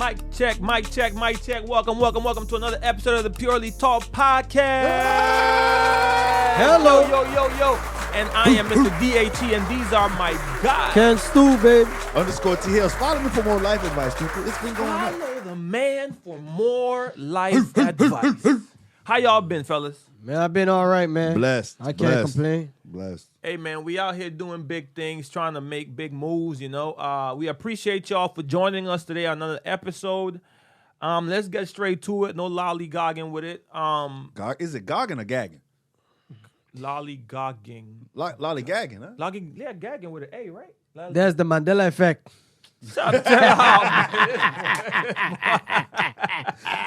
Mic check. Welcome to another episode of the Purely Talk Podcast. Hello. Yo. And I am Mr. DAT, and these are my guys. Ken Stu, baby. _ T Hills. Follow me for more life advice, people. It's been going on. Follow the man for more life advice. How y'all been, fellas? Man, I've been all right, man. Blessed. I can't complain. Blessed. Hey, man, we out here doing big things, trying to make big moves, you know. We appreciate y'all for joining us today on another episode. Let's get straight to it. No lollygagging with it. Is it gogging or gagging? Lollygagging. Lollygagging, huh? Gagging with an A, right? That's the Mandela effect. Shut up.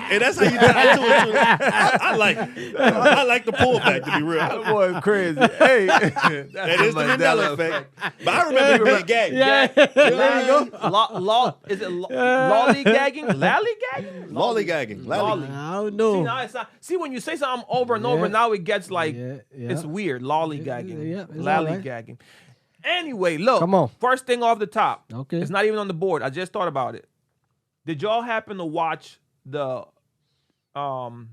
Hey, that's how you do it too. I like the pullback, to be real. That boy crazy. Hey, that is the Mandela effect. But I remember you gagging. Yeah. There you go. Is it lollygagging? Lollygagging? Lollygagging. Lolly. I don't know. See, now it's not, when you say something over and over, now it gets like, Yeah. it's weird. Lollygagging. Yeah, it's Lollygagging. Anyway, look. Come on. First thing off the top. Okay. It's not even on the board. I just thought about it. Did y'all happen to watch the Cam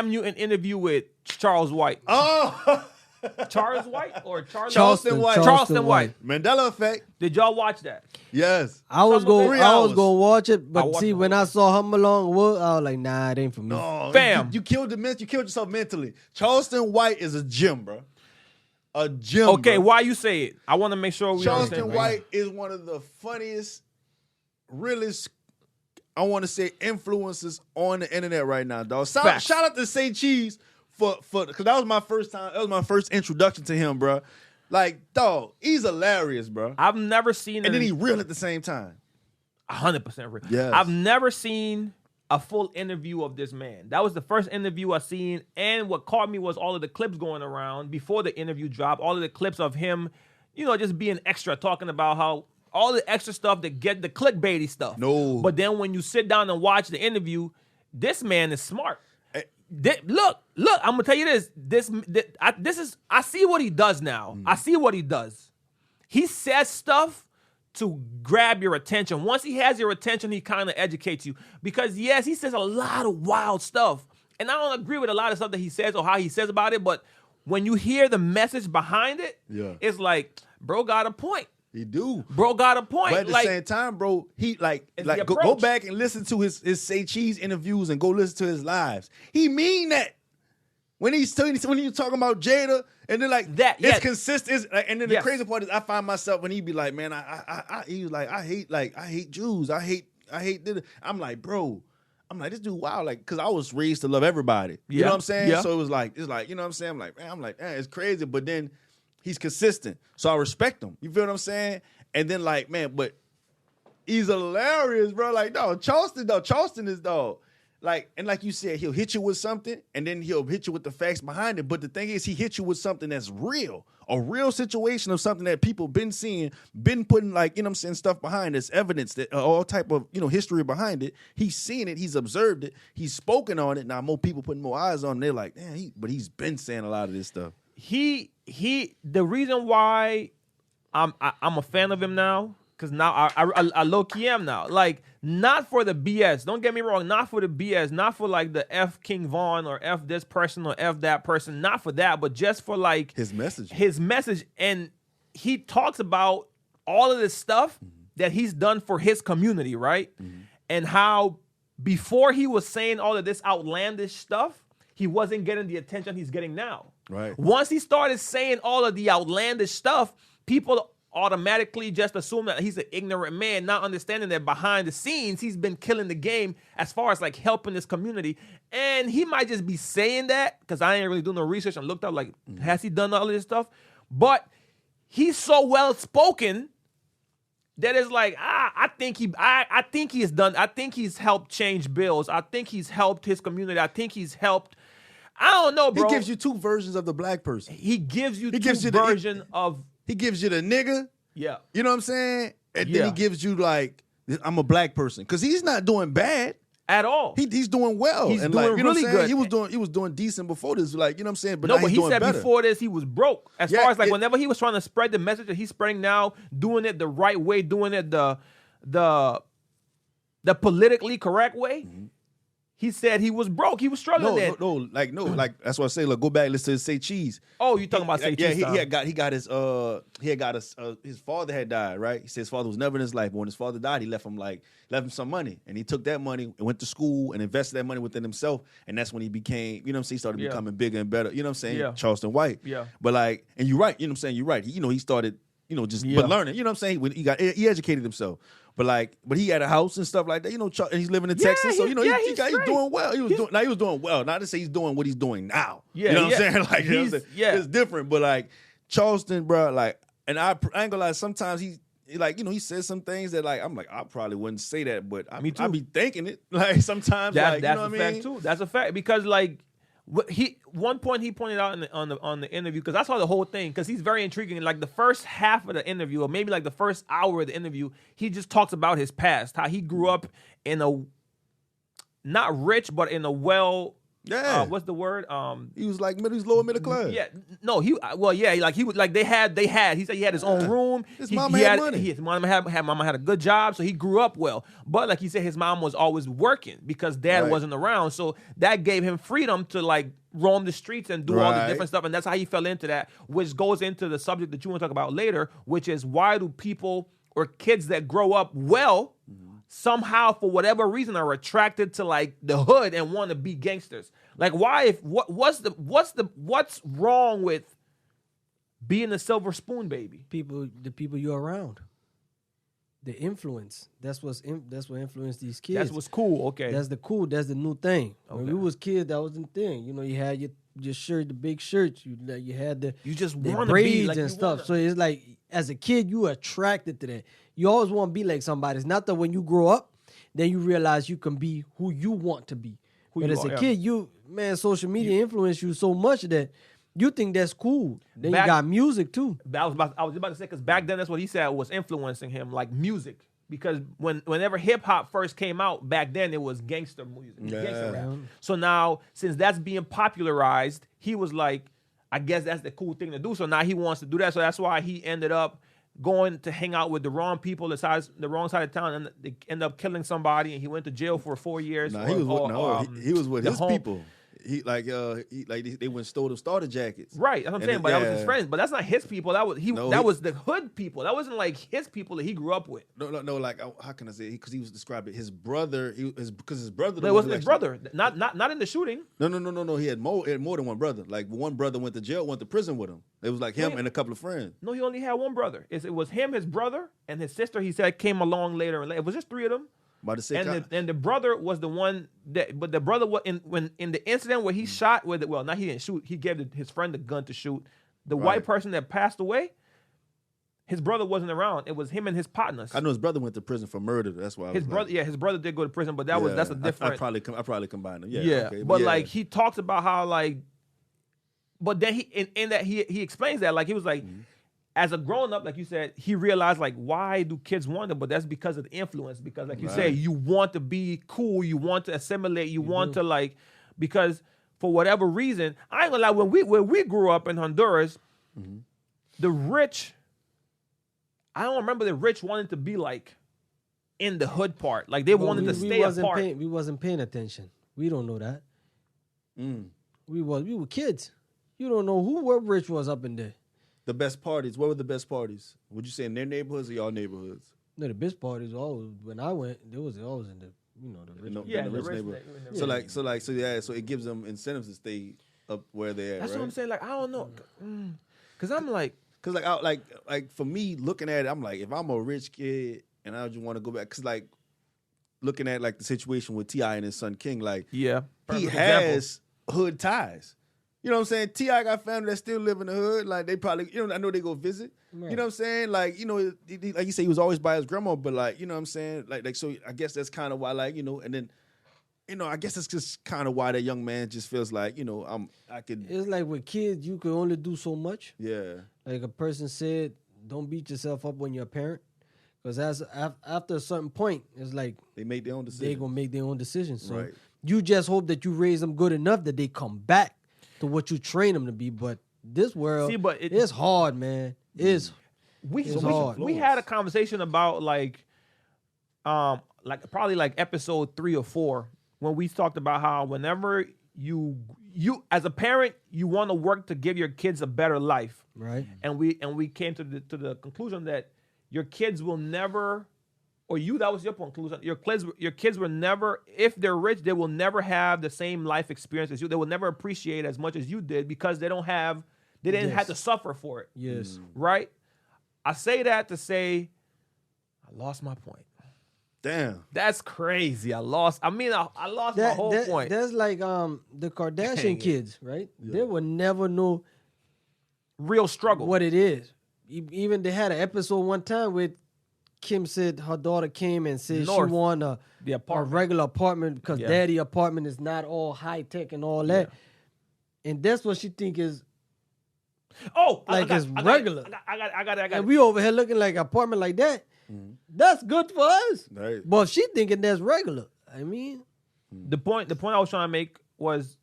Newton interview with Charles White? Oh, Charles White or Charleston White. Charleston White. Mandela effect. Did y'all watch that? Yes. I was going to watch it, I but watched see, the when whole I saw him along, I was like, nah, it ain't for me. No, Fam. You killed you killed yourself mentally. Charleston White is a gym, bro. A gym. Okay, bro. why you say it? I want to make sure we Charleston understand. White is one of the funniest, realest, I want to say, influences on the internet right now, dog. Shout out to Say Cheese for because that was my first time. That was my first introduction to him, bro. Like, dog, he's hilarious, bro. I've never seen And then he real at the same time. 100% real. Yes. I've never seen a full interview of this man. That was the first interview I seen, and what caught me was all of the clips going around before the interview dropped, all of the clips of him, you know, just being extra, talking about how all the extra stuff that get the clickbaity stuff. No. But then when you sit down and watch the interview, this man is smart. Look, I'm gonna tell you this. I see what he does now. I see what he does. He says stuff to grab your attention. Once he has your attention, he kind of educates you. Because yes, he says a lot of wild stuff. And I don't agree with a lot of stuff that he says or how he says about it, but when you hear the message behind it, it's like, bro got a point. He do. Bro got a point. But at the same time, bro, he go back and listen to his Say Cheese interviews and go listen to his lives. He mean that. When he's talking about Jada, and then like that, it's consistent. And then the crazy part is, I find myself when he be like, man, he was like, I hate Jews, I hate. I'm like, bro, this dude wild, like, because I was raised to love everybody. You know what I'm saying? Yeah. So it's like, you know what I'm saying? I'm like, it's crazy, but then he's consistent, so I respect him. You feel what I'm saying? And then like, man, but he's hilarious, bro. Like, Charleston is dog. Like, and like you said, he'll hit you with something, and then he'll hit you with the facts behind it. But the thing is, he hit you with something that's real, a real situation of something that people been seeing, been putting, like, you know what I'm saying, stuff behind this evidence, that all type of, you know, history behind it. He's seen it, he's observed it, he's spoken on it. Now more people putting more eyes on it. They're like, damn, but he's been saying a lot of this stuff. The reason why I'm a fan of him now, because now I low-key am now. Like, not for the BS. Don't get me wrong. Not for the BS. Not for, like, the F King Von or F this person or F that person. Not for that, but just for, like, his message. And he talks about all of this stuff that he's done for his community, right? And how before he was saying all of this outlandish stuff, he wasn't getting the attention he's getting now. Right. Once he started saying all of the outlandish stuff, people automatically just assume that he's an ignorant man, not understanding that behind the scenes, he's been killing the game as far as like helping this community. And he might just be saying that because I ain't really doing no research and looked up like, has he done all of this stuff? But he's so well spoken that it's like, I think he's done. I think he's helped change bills. I think he's helped his community. I think he's helped. I don't know, bro. He gives you two versions of the black person. He gives you two versions of. He gives you the nigga. Yeah. You know what I'm saying? And then he gives you like, I'm a black person. Because he's not doing bad. At all. He's doing well. He's and doing like, you know really what I'm saying? good. He was doing decent before this. Like, you know what I'm saying? But no, now but he's he doing said better. before this he was broke. As far as like whenever he was trying to spread the message that he's spreading now, doing it the right way, doing it the the politically correct way. He said he was broke. He was struggling. No. Like that's what I say. Look, go back, listen to Say Cheese. Oh, you talking about Say Cheese? Yeah, he got his his father had died, right? He said his father was never in his life. But when his father died, he left him some money, and he took that money and went to school and invested that money within himself, and that's when he became, you know what I'm saying, he started becoming bigger and better. You know what I'm saying? Yeah. Charleston White. Yeah. But like, and you're right. You know what I'm saying? You're right. He started, but learning. You know what I'm saying? When he educated himself. But he had a house and stuff like that, and he's living in Texas, so he's doing well. He was doing well. Not to say he's doing what he's doing now. Yeah, you know what I'm saying? Like, it's different. But like Charleston, bro, like, and I ain't gonna lie. Sometimes he says some things that like I'm like I probably wouldn't say that, but I be thinking it. Like sometimes, that's you know what I mean? Fact too. That's a fact because like. One point he pointed out on the interview, because I saw the whole thing, because he's very intriguing. Like the first half of the interview, or maybe like the first hour of the interview, he just talks about his past, how he grew up in a not rich, but in a what's the word? He was like lower middle class. Yeah, no, he said he had his own room. His mama had money. His mama had a good job, so he grew up well. But like he said, his mom was always working because dad wasn't around, so that gave him freedom to like roam the streets and do all the different stuff, and that's how he fell into that, which goes into the subject that you want to talk about later, which is why do people or kids that grow up well somehow for whatever reason are attracted to like the hood and want to be gangsters. Like why what's wrong with being a silver spoon baby? The people you're around. The influence. That's what influenced these kids. That's what's cool. Okay. That's the new thing. Okay. When we was kids, that was the thing. You had your shirt, the big shirts. You had the braids like and stuff. So it's like as a kid, you are attracted to that. You always want to be like somebody. It's not that when you grow up, then you realize you can be who you want to be. But as a kid, social media influenced you so much that you think that's cool. Then you got music too. I was about to say, because back then that's what he said was influencing him, like music. Because whenever hip hop first came out, back then it was gangster music, gangster rap. So now, since that's being popularized, he was like, I guess that's the cool thing to do. So now he wants to do that. So that's why he ended up going to hang out with the wrong people, the wrong side of town, and they end up killing somebody, and he went to jail for 4 years. He was with his people. They went and stole the starter jackets. Right, that's what I'm saying. But that was his friends. But that's not his people. That was the hood people. That wasn't like his people that he grew up with. No. Like how can I say? Because he was describing his brother. Because his brother. No, it wasn't his brother. Not in the shooting. No. He had more than one brother. Like one brother went to jail, went to prison with him. It was like him and a couple of friends. No, he only had one brother. It was him, his brother, and his sister. He said came along later. It was just 3 of them. And the brother was the one but the brother was in the incident where he shot he didn't shoot. He gave his friend the gun to shoot. The white person that passed away, his brother wasn't around. It was him and his partners. I know his brother went to prison for murder. That's why his brother did go to prison, but that's a different. I probably combined them. Yeah. Okay. But like he talks about how like, but then he in that he explains that like he was like. Mm-hmm. As a grown up, like you said, he realized like why do kids want it? But that's because of the influence. Because like you said, you want to be cool, you want to assimilate, you want to like because for whatever reason, I ain't gonna lie. When we grew up in Honduras, the rich, I don't remember the rich wanted to be like in the hood part, like they wanted to stay apart. We wasn't paying attention. We don't know that. We were kids. You don't know what rich was up in there. The best parties. What were the best parties? Would you say in their neighborhoods or y'all neighborhoods? No, the best parties always when I went, there was always in the rich. The rich neighborhood. So it gives them incentives to stay up where they're at. That's what I'm saying. Like I don't know, because I'm like, like for me looking at it, I'm like, if I'm a rich kid and I just want to go back, because like looking at like the situation with T.I. and his son King, like he has hood ties. You know what I'm saying? T.I. got family that still live in the hood. Like, they probably, I know they go visit. Right. You know what I'm saying? Like, like you say, he was always by his grandma, but like, you know what I'm saying? Like so I guess that's kind of why, like, and then, I guess it's just kind of why that young man just feels like, It's like with kids, you can only do so much. Yeah. Like a person said, don't beat yourself up when you're a parent. Because after a certain point, it's like... They make their own decisions. They're going to make their own decisions. So you just hope that you raise them good enough that they come back to what you train them to be, but this world, it's hard, man. It's hard. We had a conversation about like like probably like episode 3 or 4, when we talked about how whenever you as a parent, you want to work to give your kids a better life, Right. and we came to the conclusion that your kids will never, or that was your conclusion. Your kids will never, if they're rich, they will never have the same life experience as you. They will never appreciate as much as you did because they didn't have to suffer for it. Yes. Right? I say that to say I lost my point. Damn. That's crazy. I lost my whole point. That's like the Kardashian kids, right? Yeah. They will never know Real struggle. what it is. Even they had an episode one time where Kim said her daughter came and said North. she wanted The a apartment. regular apartment because Yeah. daddy apartment is not all high tech and all that. And that's what she think is, Oh, like it's regular. I got it. and we over here looking like an apartment like that. That's good for us. Right. But she thinking that's regular. I mean, The point I was trying to make was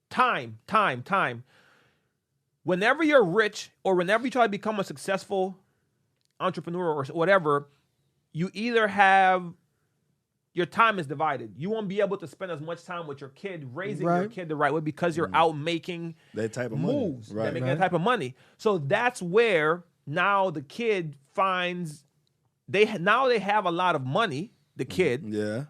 time. Whenever you're rich or whenever you try to become a successful entrepreneur or whatever, you either have your time is divided. You won't be able to spend as much time with your kid, raising your Right. kid the right way because you're out making That type of moves. money. That Right. make that type of money. So that's where now the kid finds they have a lot of money, the kid, Yeah.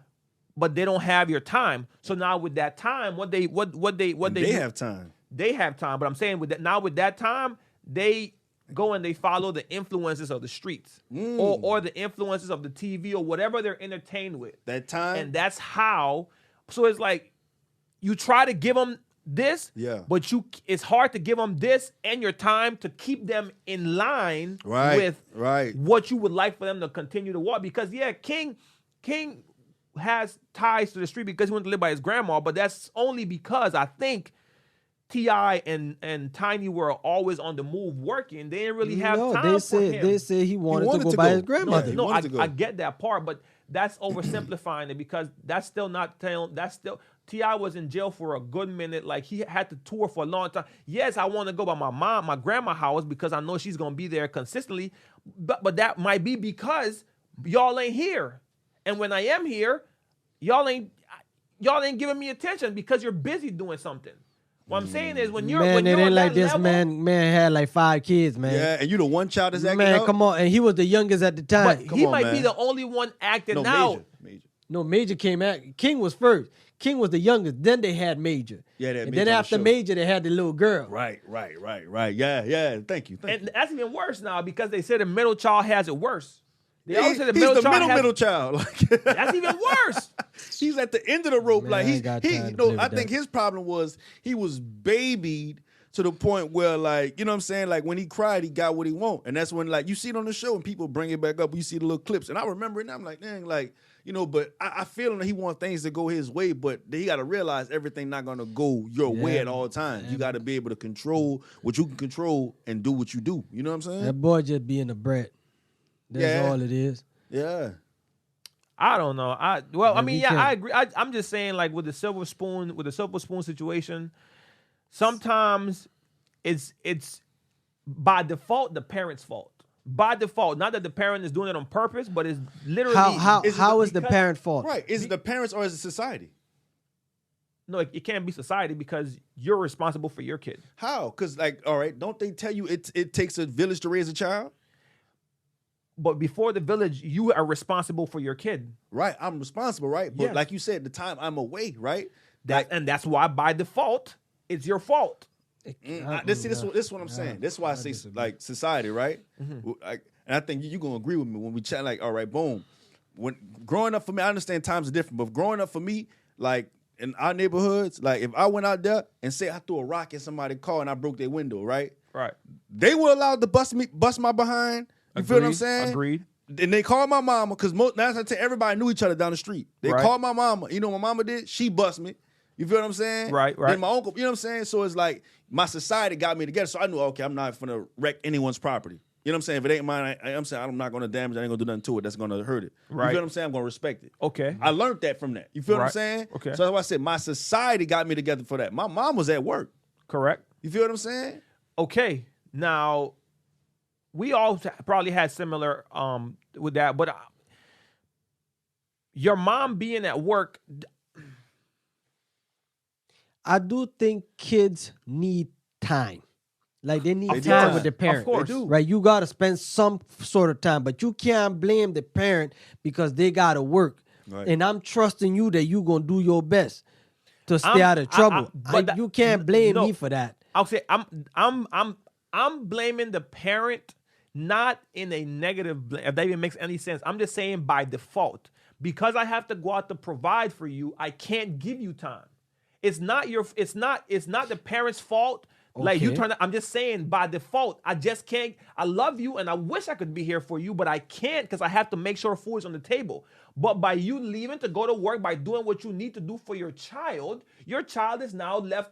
but they don't have your time. So now with that time, what they They have time. they have time. But I'm saying with that time, they go and they follow the influences of the streets or the influences of the TV or whatever they're entertained with. That time. And that's how. So it's like you try to give them this, Yeah. but it's hard to give them this and your time to keep them in line Right, with right. what you would like for them to continue to walk. Because King has ties to the street because he went to live by his grandma, but that's only because I think T.I. and Tiny were always on the move working. They didn't really have time for him. They said he wanted to go to by go. his grandmother. He No, wanted to go. I get that part, but that's oversimplifying it because that's still not telling. That's still T.I. was in jail for a good minute. Like he had to tour for a long time. Yes, I want to go by my grandma house because I know she's gonna be there consistently. But that might be because y'all ain't here, and when I am here, y'all ain't giving me attention because you're busy doing something. What I'm saying is when you're Man, when it you're ain't on like that this. level, Man had like 5 kids, man. Yeah, and you the one child that's acting Man, out? come on. And he was the youngest at the time. but Come he on, might be man. the only one acting No, out. Major. No, Major came out. King was first. King was the youngest. Then they had Major. Yeah, they had and Major then on the after show. Major, they had the little girl. Right. Yeah. Thank you. And that's even worse now because they say the middle child has it worse. They always say the He's middle the child has middle child. Like, That's even worse. he's at the end of the rope. Man, like I ain't got time to play I with think that. his problem was he was babied to the point where, like, you know what I'm saying? Like when he cried, he got what he want. And that's when, like, you see it on the show and people bring it back up. You see the little clips. And I remember it and I'm like, dang, like, you know, but I feel that he wants things to go his way, but he got to realize everything not going to go your way at all times. You got to be able to control what you can control and do what you do. You know what I'm saying? That boy just being a brat. That's Yeah. all it is. Yeah. I don't know. I can't. agree. I'm just saying, like with the silver spoon situation, sometimes it's by default the parent's fault. By default, not that the parent is doing it on purpose, but it's literally How Is it is the because- parent fault? Right. Is it the parents or is it society? no. It can't be society because you're responsible for your kid. How? Because, like, all right, don't they tell you it takes a village to raise a child? But before the village, you are responsible for your kid. Right. I'm responsible, right? But Yes. like you said, the time I'm away, right? And that's why by default it's your fault. This is what I'm saying. This is why I say like society, right? Like, and I think you're gonna agree with me when we chat. Like, all right, boom. When growing up for me, I understand times are different, but growing up for me, like in our neighborhoods, like if I went out there and say I threw a rock in somebody's car and I broke their window, right? Right. They were allowed to bust my behind. You feel what I'm saying? Agreed. And they called my mama because that's I tell you, everybody knew each other down the street. They Right. called my mama. You know what my mama did? She bust me. You feel what I'm saying? Right. Then my uncle, you know what I'm saying? So it's like my society got me together. So I knew, okay, I'm not gonna wreck anyone's property. You know what I'm saying? If it ain't mine, I'm saying I'm not gonna damage. I ain't gonna do nothing to it. That's gonna hurt it. Right. You feel what I'm saying? I'm gonna respect it. Okay. I learned that from that. You feel what I'm Right. saying? Okay. So that's why I said my society got me together for that. My mom was at work. Correct. You feel what I'm saying? Okay. Now, we all probably had similar with that. But your mom being at work, I do think kids need time. Like they need time with the parent. Of course. They do. Right? You got to spend some sort of time, but you can't blame the parent because they got to work. Right. And I'm trusting you that you going to do your best to stay out of trouble. You can't blame me for that. I'll say I'm blaming the parent, not in a negative, if that even makes any sense. I'm just saying by default, because I have to go out to provide for you, I can't give you time. It's not the parent's fault. Like you I'm just saying by default, I just can't. I love you and I wish I could be here for you, but I can't because I have to make sure food is on the table. But by you leaving to go to work, by doing what you need to do for your child is now left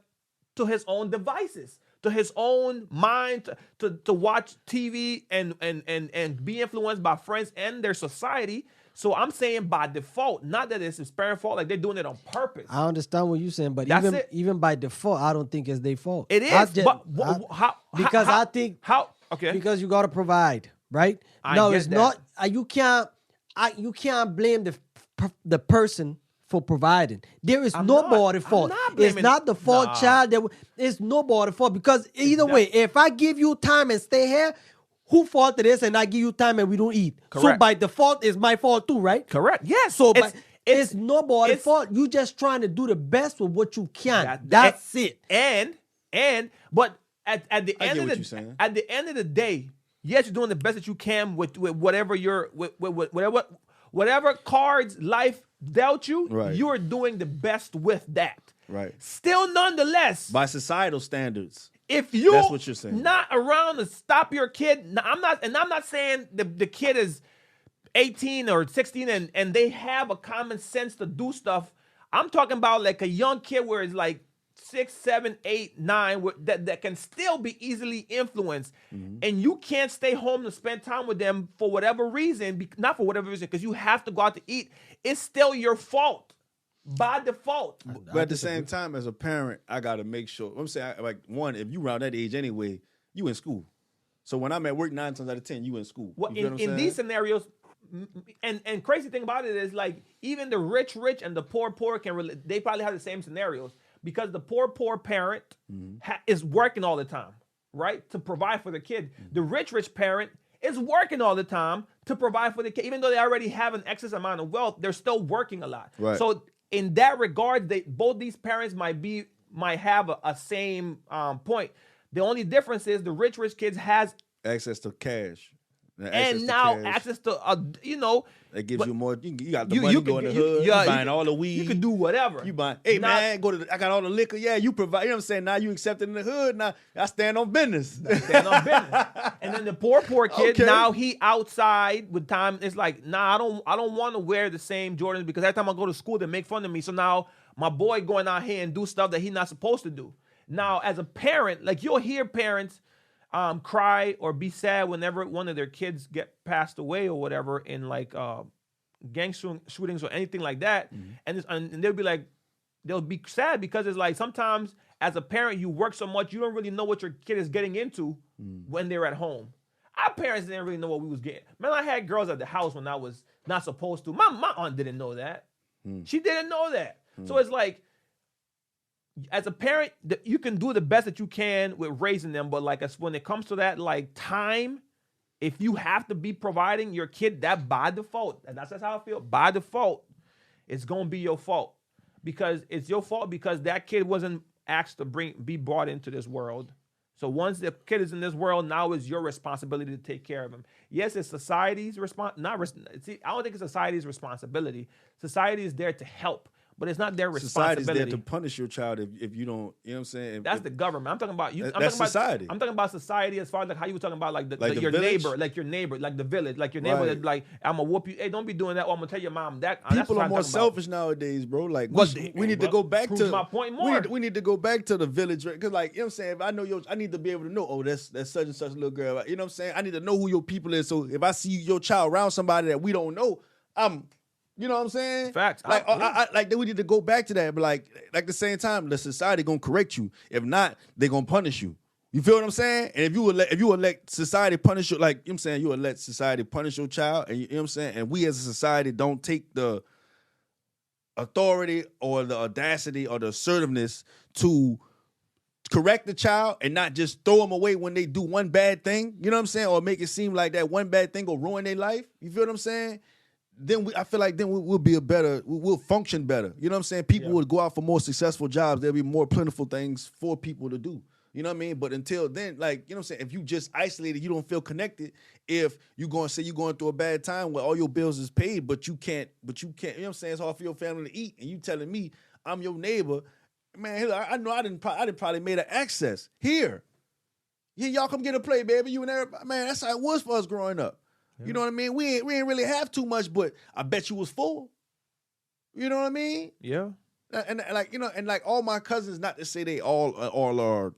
to his own devices, to his own mind, to watch TV and be influenced by friends and their society. So I'm saying by default, not that it's his parents' fault, like they're doing it on purpose. I understand what you're saying, but even by default, I don't think it's their fault. It is, because you got to provide, right? It's not. You can't blame the person for providing. There is nobody's fault. It's not the fault child. It's nobody's fault because either way, if I give you time and stay here, who fault it is and I give you time and we don't eat? Correct. So by default, it's my fault too, right? Correct. Yes. So it's nobody's fault. You just trying to do the best with what you can. That's it. But at the end of the day, yes, you're doing the best that you can with whatever whatever cards life dealt you. Right. You are doing the best with that. Right. Still, nonetheless, by societal standards. If you that's what you're saying. Not around to stop your kid, I'm not saying the kid is 18 or 16 and they have a common sense to do stuff. I'm talking about like a young kid where it's like 6, 7, 8, 9 that can still be easily influenced, and you can't stay home to spend time with them for whatever reason, not for whatever reason, because you have to go out to eat. It's still your fault. By default. But at the same time, as a parent, I got to make sure. I'm saying, like, one, if you around that age anyway, you in school. So when I'm at work 9 times out of 10, you in school. Well, in these scenarios, and crazy thing about it is, like, even the rich and the poor they probably have the same scenarios because the poor parent is working all the time, right, to provide for the kid. The rich parent is working all the time to provide for the kid. Even though they already have an excess amount of wealth, they're still working a lot. Right. So in that regard, both these parents might have a same point. The only difference is the rich kids has access to cash. Access to that gives you more. You got the money going to the hood. You buying all the weed. You can do whatever. You buying. Hey man, I got all the liquor. Yeah, you provide. You know what I'm saying? Now you accepted in the hood. Now I stand on business. And then the poor kid now he outside with time. It's like I don't want to wear the same Jordans because every time I go to school they make fun of me. So now my boy going out here and do stuff that he's not supposed to do. Now as a parent, like you'll hear parents cry or be sad whenever one of their kids get passed away or whatever in like gang shootings or anything like that, and they'll be sad because it's like sometimes as a parent you work so much you don't really know what your kid is getting into when they're at home. Our parents didn't really know what we was getting. Man, I had girls at the house when I was not supposed to. My aunt didn't know that. She didn't know that. So it's like, as a parent, you can do the best that you can with raising them, but like when it comes to that, like time, if you have to be providing your kid that by default, and that's how I feel, by default, it's gonna be your fault because it's your fault because that kid wasn't asked to be brought into this world. So once the kid is in this world, now it's your responsibility to take care of him. Yes, it's society's I don't think it's society's responsibility. Society is there to help. But it's not their responsibility. Society's there to punish your child if you don't, you know what I'm saying? That's the government. I'm talking about you. That's society. I'm talking about society as far as like how you were talking about like your neighbor, like your neighbor, like the village, like your neighbor that's like, I'm going to whoop you. Hey, don't be doing that or I'm going to tell your mom that. People are more selfish nowadays, bro. Like we need to go back to my point more. We need to go back to the village, right? Because like, you know what I'm saying? If I know I need to be able to know, oh, that's such and such little girl. You know what I'm saying? I need to know who your people is. So if I see your child around somebody that we don't know, you know what I'm saying? Facts. Like we need to go back to that, but like the same time, the society gonna correct you. If not, they gonna punish you. You feel what I'm saying? And if you would let society punish you, like, you know what I'm saying, you would let society punish your child, and you know what I'm saying? And we as a society don't take the authority or the audacity or the assertiveness to correct the child and not just throw them away when they do one bad thing, you know what I'm saying? Or make it seem like that one bad thing will ruin their life. You feel what I'm saying? Then I feel like then we'll be we'll function better. You know what I'm saying? People would go out for more successful jobs. There'll be more plentiful things for people to do. You know what I mean? But until then, like, you know what I'm saying? If you just isolated, you don't feel connected. If you're going to say you're going through a bad time where all your bills is paid, but you can't, you know what I'm saying? It's hard for your family to eat. And you telling me I'm your neighbor. Man, I know I didn't probably made an access here. Yeah, y'all come get a play, baby. You and everybody. Man, that's how it was for us growing up. Yeah. You know what I mean? We ain't really have too much, but I bet you was full. You know what I mean? Yeah. And like, you know, and like all my cousins, not to say they all are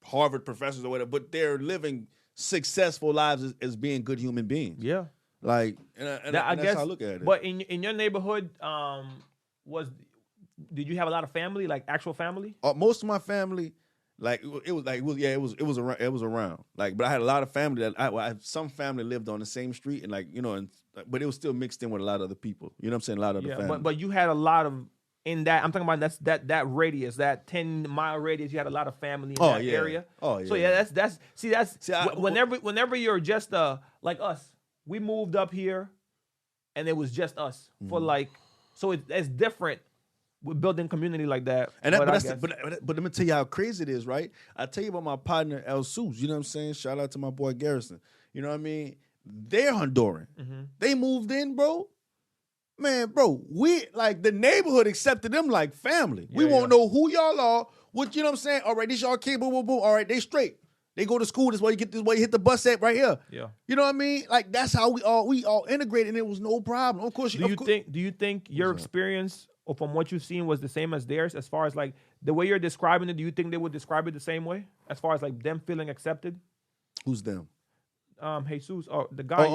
Harvard professors or whatever, but they're living successful lives as being good human beings. Yeah. Like, and I that's guess, how I look at it. But in your neighborhood, did you have a lot of family, like actual family? Most of my family, like it was around. Like, but I had a lot of family that I had some family lived on the same street, and like, you know, but it was still mixed in with a lot of other people. You know what I'm saying? A lot of the family. But you had a lot of in that. I'm talking about that radius, that 10-mile radius. You had a lot of family in that area. Oh yeah. So yeah, whenever you're just like us, we moved up here, and it was just us for like. So it's different. With building community like that. And but let me tell you how crazy it is, right? I tell you about my partner El Sus, you know what I'm saying? Shout out to my boy Garrison. You know what I mean? They're Honduran. Mm-hmm. They moved in, bro. Man, bro, we like the neighborhood accepted them like family. We won't know who y'all are. What, you know what I'm saying? All right, this y'all kid, boom, boom, boom. All right, they straight. They go to school. This way you hit the bus at right here. Yeah. You know what I mean? Like that's how we all integrated, and it was no problem. Of course. Do you think your experience or from what you've seen was the same as theirs as far as like the way you're describing it? Do you think they would describe it the same way as far as like them feeling accepted? Who's them? Jesus, or the guy.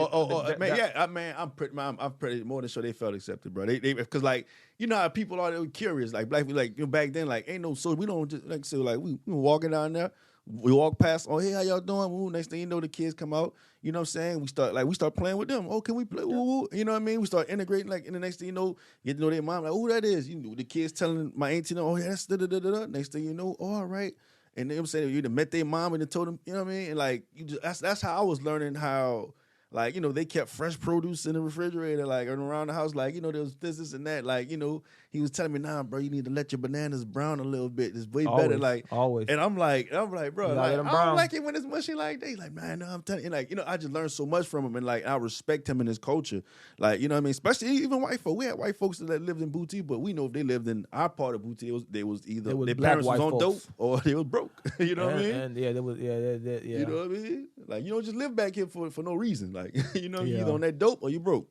I'm pretty more than sure they felt accepted, bro. They because like you know how people are, they were curious. Like black people, like, you know, back then, like ain't no, so we don't just like, so like we walking down there. We walk past, oh, hey, how y'all doing? Ooh, next thing you know, the kids come out. You know what I'm saying? We start playing with them. Oh, can we play? Ooh, you know what I mean? We start integrating, like, and the next thing you know, get to know their mom. Like, who that is? You know, the kids telling my auntie, oh, yeah, that's da-da-da-da-da. Next thing you know, oh, all right. And you know what I'm saying? You met their mom and they told them, you know what I mean? And like, that's how I was learning how, like, you know, they kept fresh produce in the refrigerator, like, and around the house, like, you know, there was this and that. Like, you know, he was telling me, nah, bro, you need to let your bananas brown a little bit. It's way better, like. Always. And I'm like, bro, like, I don't like it when it's mushy like that. He's like, man, no, I'm telling you. Like, you know, I just learned so much from him, and, like, I respect him and his culture. Like, you know what I mean? Especially even white folks. We had white folks that lived in Booty, but we know if they lived in our part of Booty, they was either their parents was on dope or they was broke. You know what I mean? And yeah, they was, yeah. You know what I mean? Like, you don't just live back here for no reason. Like, you know, you either on that dope or you broke.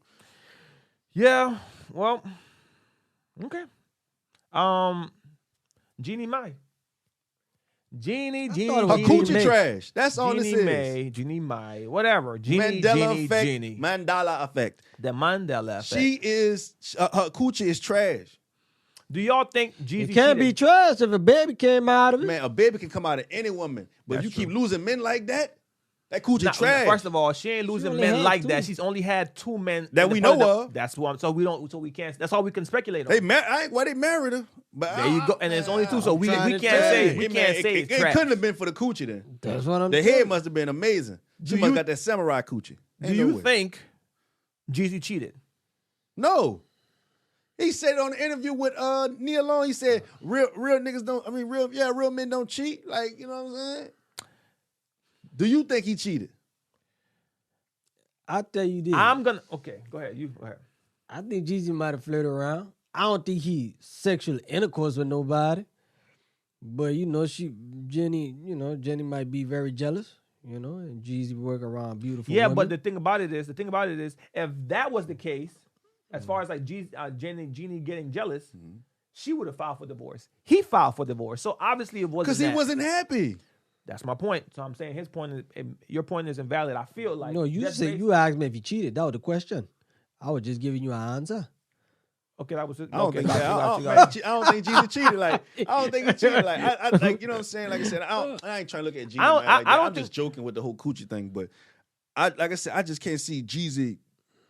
Yeah, well, okay. Jeannie Mai. Jeannie. Her coochie trash. That's all this is. Jeannie Mai. Whatever. Jeannie. Mandela effect. The Mandela effect. She is, her coochie is trash. Do y'all think Jeezy It can't be trash if a baby came out of it. Man, a baby can come out of any woman. But if you keep losing men like that, that coochie trash. First of all, she ain't losing men like that. She's only had 2 men that we know of. That's one. So we can't. That's all we can speculate on. They married her. But there you go. And there's only 2, so we can't say it's trash. It couldn't have been for the coochie then. That's what I'm. The head must have been amazing. She must have got that samurai coochie. Do you think Jeezy cheated? No. He said it on the interview with Neil Long. He said real niggas don't. I mean, real men don't cheat. Like, you know what I'm saying? Do you think he cheated? I'll tell you this. Okay, go ahead. You go ahead. I think Jeezy might have flirted around. I don't think he sexual intercourse with nobody. But, you know, Jenny might be very jealous, you know, and Jeezy work around beautiful women. But the thing about it is, if that was the case, as far as like Jeannie getting jealous, she would have filed for divorce. He filed for divorce. So obviously it wasn't because he wasn't happy. That's my point. So I'm saying his point is, your point is invalid. I feel like you asked me if he cheated. That was the question. I was just giving you an answer. Okay, that was it. I don't Okay, think got that. you, got I you. don't think Jeezy cheated. Like, I don't think he cheated. Like, I like, you know what I'm saying? Like I said, I ain't trying to look at Jeezy. I'm just joking with the whole coochie thing, but like I said, I just can't see Jeezy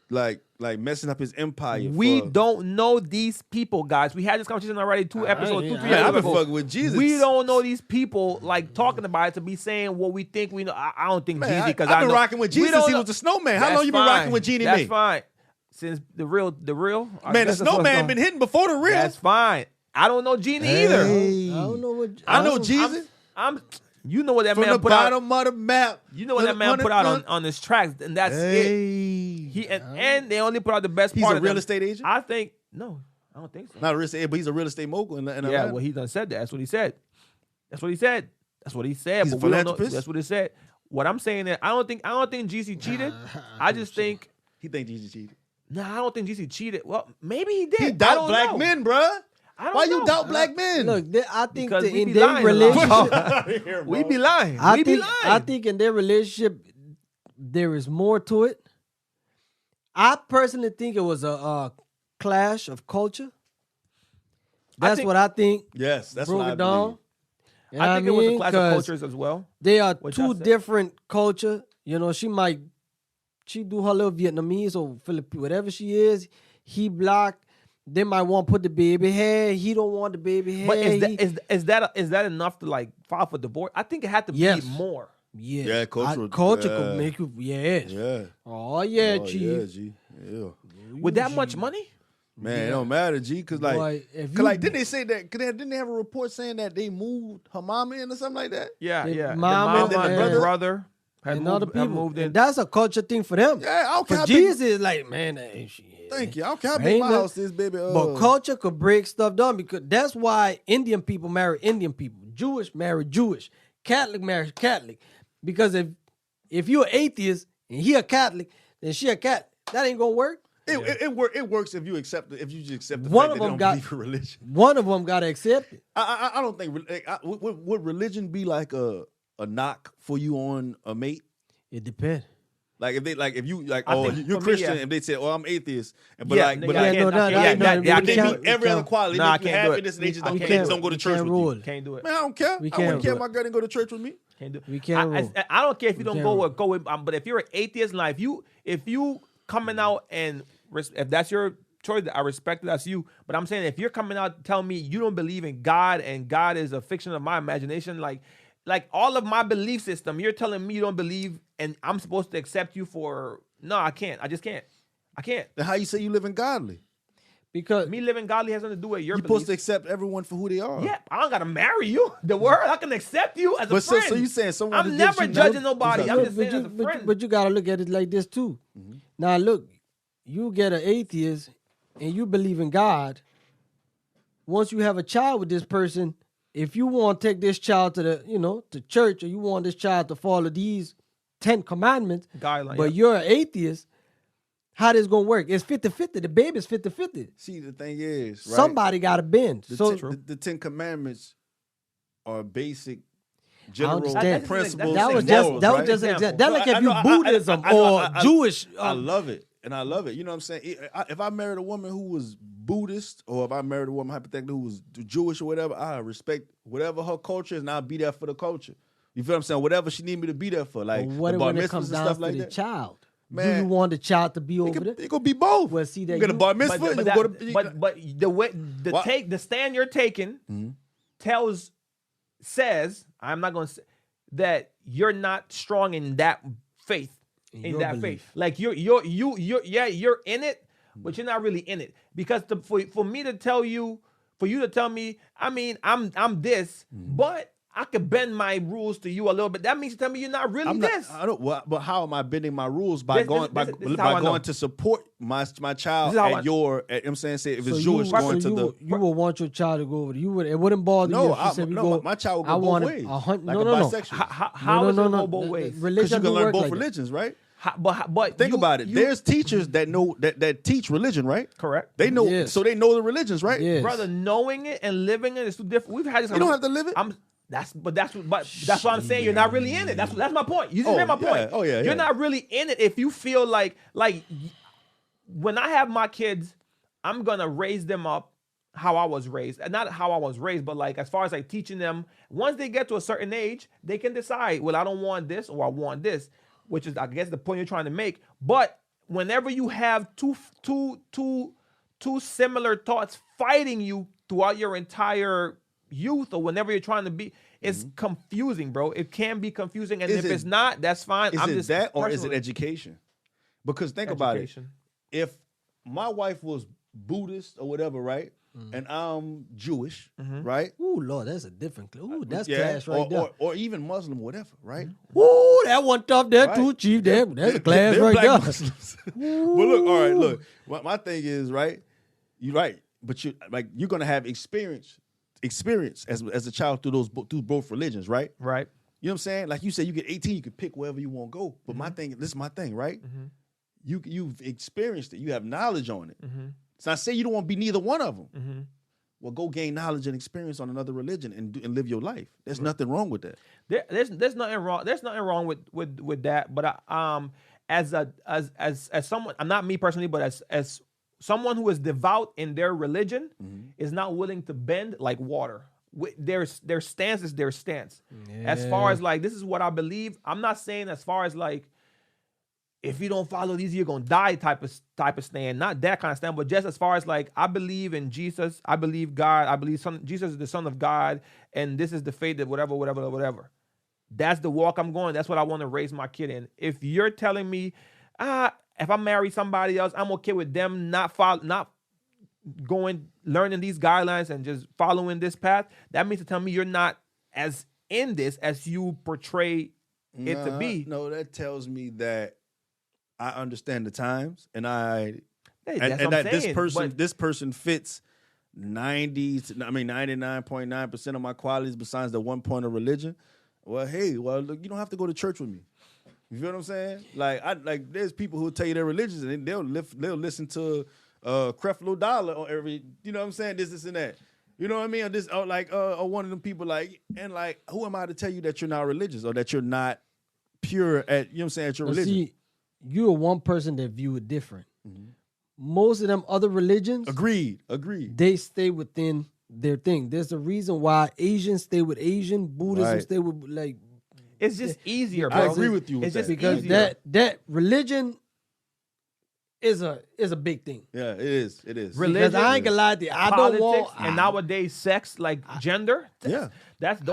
like messing up his empire. We don't know these people, guys. We had this conversation already 2 episodes, 2-3 I've episodes been ago. fucking with Jesus. We don't know these people like talking about it to be saying what we think we know. I don't think Jeezy, because I've been rocking with Jesus since he was the snowman. How long you been rocking with Jeannie That's Mae? fine. Since the real. Man, the snowman been hitting before the real. That's fine. I don't know Jeannie either. I don't know what. I know Jesus. You know what that From man the put out. bottom of the map. You know what that man put out on his tracks, and that's it. He and they only put out the best part. He's a real estate agent? I think no, I don't think so. Not a real estate, but he's a real estate mogul. Yeah, well, he done said that. That's what he said. That's what he said. He's a philanthropist? That's what he said. What I'm saying is, I don't think Jeezy cheated. I just think he think Jeezy cheated. Nah, I don't think Jeezy cheated. Well, maybe he did. He doubt black men, bruh. Why you doubt black men? Look, I think in their relationship, we be lying. I think in their relationship there is more to it. I personally think it was a clash of culture. That's what I think. Yes, that's broke what I it down. believe. You I think it was a clash of 'Cause cultures as well. They are two different culture. You know, she do her little Vietnamese or Filipino, whatever she is. He black. They might want to put the baby hair. He don't want the baby hair. But is that enough to like file for divorce? I think it had to be more. Yeah, culture could make you. Yeah. Oh yeah, G. Yeah, G. Yeah. With that much money? Man, it don't matter, G. Cause didn't they say that? Didn't they have a report saying that they moved her mama in or something like that? Yeah. Mama and the brother had moved in. And that's a culture thing for them. Yeah, I don't care. For Jesus, is like, man, thank you. I don't care how big my house is, baby. But culture could break stuff down because that's why Indian people marry Indian people, Jewish marry Jewish, Catholic marry Catholic. Because if you're an atheist and he a Catholic, then she a Catholic. That ain't gonna work. It works if you accept the one fact of that them they don't believe in religion. One of them gotta accept it. I don't think would religion be like a knock for you on a mate? It depends. Like if you you're Me, Christian, yeah. and they say, "Oh, I'm atheist," but they meet every other quality. I They can't do it. happiness, and they just don't go to church with you. Can't do it. Man, I don't care. I wouldn't care if my girl didn't go to church with me. Can't do it. We can't. I don't care if you don't go with. But if you're an atheist, like if you coming out and if that's your choice, I respect it. That's you. But I'm saying if you're coming out telling me you don't believe in God and God is a fiction of my imagination, like all of my belief system, you're telling me you don't believe, and I'm supposed to accept you for no, I can't. I just can't. I can't. Then how you say you living godly? Because me living godly has nothing to do with your You're supposed to accept everyone for who they are. Yeah, I don't gotta marry you. The word, I can accept you as a friend. So you saying someone? I'm never judging nobody. I'm just saying as a friend. But you gotta look at it like this too. Mm-hmm. Now look, you get an atheist and you believe in God. Once you have a child with this person, if you want to take this child to church, or you want this child to follow these 10 commandments, guidelines, but you're an atheist, how this gonna work? It's 50-50. The baby's 50-50. See, the thing is, right? Somebody got to bend. The 10 commandments are basic general principles. That was just an example. That like if you Buddhism or Jewish. I love it. And I love it. You know what I'm saying? If I married a woman who was Buddhist, or if I married a woman hypothetically who was Jewish or whatever, I respect whatever her culture is, and I'll be there for the culture. You feel what I'm saying? Whatever she need me to be there for, like what when it comes down to the child? Man, do you want the child to be over there? It could be both. Well, see that you get a bar mitzvah. But the way the stand you're taking says I'm not going to say that you're not strong in that faith. In that faith, like you're in it, but you're not really in it, because for me to tell you, for you to tell me, I mean, I'm this, but I could bend my rules to you a little bit. That means you tell me you're not really this. But how am I bending my rules by going to support my child at your? I'm saying, say if it's Jewish, going to the. You would want your child to go over. You would. It wouldn't bother you. No, my child would go both ways. Like a bisexual. How is it go both ways? Because you can learn both religions, right? But think about it. There's teachers that know that teach religion, right? Correct. They know, so they know the religions, right? Yes. Brother, knowing it and living it is too different. We've had this. You don't have to live it. That's what I'm saying. You're not really in it. That's my point. You just made my point. Oh yeah. You're not really in it if you feel like when I have my kids, I'm gonna raise them up how I was raised, and not how I was raised, but like as far as like teaching them. Once they get to a certain age, they can decide, well, I don't want this or I want this, which is, I guess, the point you're trying to make. But whenever you have two similar thoughts fighting you throughout your entire youth, or whenever you're trying to be, it's confusing, bro. It can be confusing, and if it's not, that's fine. Is it that, or is it education? Because think about it. If my wife was Buddhist or whatever, right? And I'm Jewish, right? Ooh, Lord, that's a different. Ooh, that's class right there. Or even Muslim, whatever, right? Ooh, that one tough there too, Chief. That's a class right there. But look, all right, look. My thing is, right? You're right, but you're gonna have experience as a child through both religions, right? Right. You know what I'm saying? Like you said, you get 18, you can pick wherever you want to go. But this is my thing, right? You've experienced it. You have knowledge on it. So I say you don't want to be neither one of them. Well, go gain knowledge and experience on another religion and live your life. There's nothing wrong with that. There's nothing wrong. There's nothing wrong with that. But as someone, I'm not me personally, but as someone who is devout in their religion is not willing to bend like water. Their stance is their stance. Yeah. As far as like, this is what I believe. I'm not saying as far as like, if you don't follow these, you're gonna die type of stand. Not that kind of stand, but just as far as like, I believe in Jesus, I believe God, I believe Jesus is the Son of God, and this is the faith that whatever. That's the walk I'm going. That's what I want to raise my kid in. If you're telling me, if I marry somebody else, I'm okay with them not going, learning these guidelines and just following this path, that means to tell me you're not as in this as you portray it to be. No, that tells me that I understand the times, and this person fits 99.9% of my qualities besides the one point of religion. Well, hey, look, you don't have to go to church with me. You feel what I'm saying? Like there's people who tell you they're religious and they'll listen to Creflo Dollar on every, you know what I'm saying? This and that. You know what I mean? Or this, or one of them people who am I to tell you that you're not religious or that you're not pure at, you know what I'm saying, at your religion? See, you're one person that view it different. Most of them other religions, agreed, they stay within their thing. There's a reason why Asians stay with Asian, Buddhism stay with like. It's just easier, bro. I agree with you. It's just because easier. that religion is a big thing. Yeah, it is. It is. Religion, because I ain't gonna lie to you. I politics, don't want and nowadays sex, like gender. Those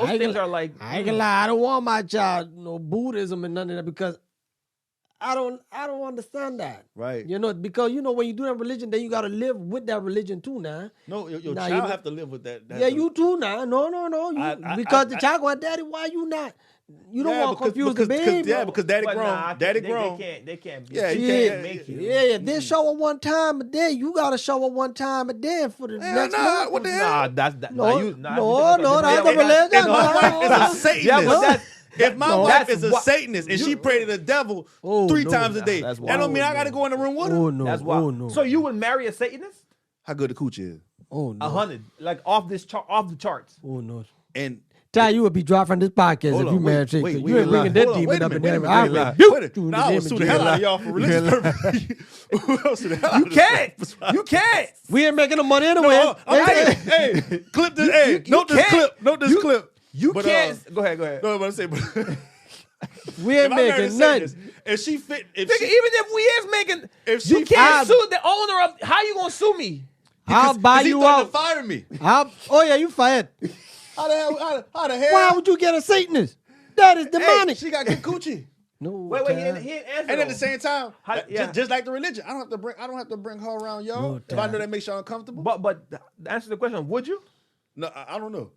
things are like. I ain't gonna lie. I don't want my child Buddhism and none of that because I don't understand that. Right. You know, because when you do that religion, then you gotta live with that religion too now. No, your child have to live with that. Yeah, you too now. No. Because the child going, Daddy, why you not? You don't want to confuse the baby. Yeah, because daddy grown. Nah, daddy grown. They can't be. Yeah, He can't make you. Yeah, then show her one time a day. You gotta show her one time a day for the next month. What the hell? That's No, If that's the religion. my wife is a Satanist. Yeah, but that's. If my wife is a Satanist and she prayed to the devil 3 times a day, that don't mean I got to go in the room with her. Oh no, that's wild. no. So you would marry a Satanist? How good the coochie is? Oh no, 100, like off the charts. Oh no. And Ty, you would be dropped from this podcast if you married Jake. You ain't bringing that demon up in there. I would sue the hell out of y'all for religious purposes. You can't. We ain't making no money anyway. Hey, clip this. Hey, note this clip. Note this clip. You can't. Go ahead. No, but I'm saying, we ain't making nothing. If she fit, even if we is making, you can't sue the owner of. How you gonna sue me? I'll buy you out. To fire me. Oh yeah, you fired. How the hell? Why would you get a Satanist? That is demonic. She got good coochie. No. Wait, he didn't answer. And at the same time, yeah. just like the religion, I don't have to bring her around y'all if I know that makes y'all uncomfortable. But answer the question, would you? No, I don't know.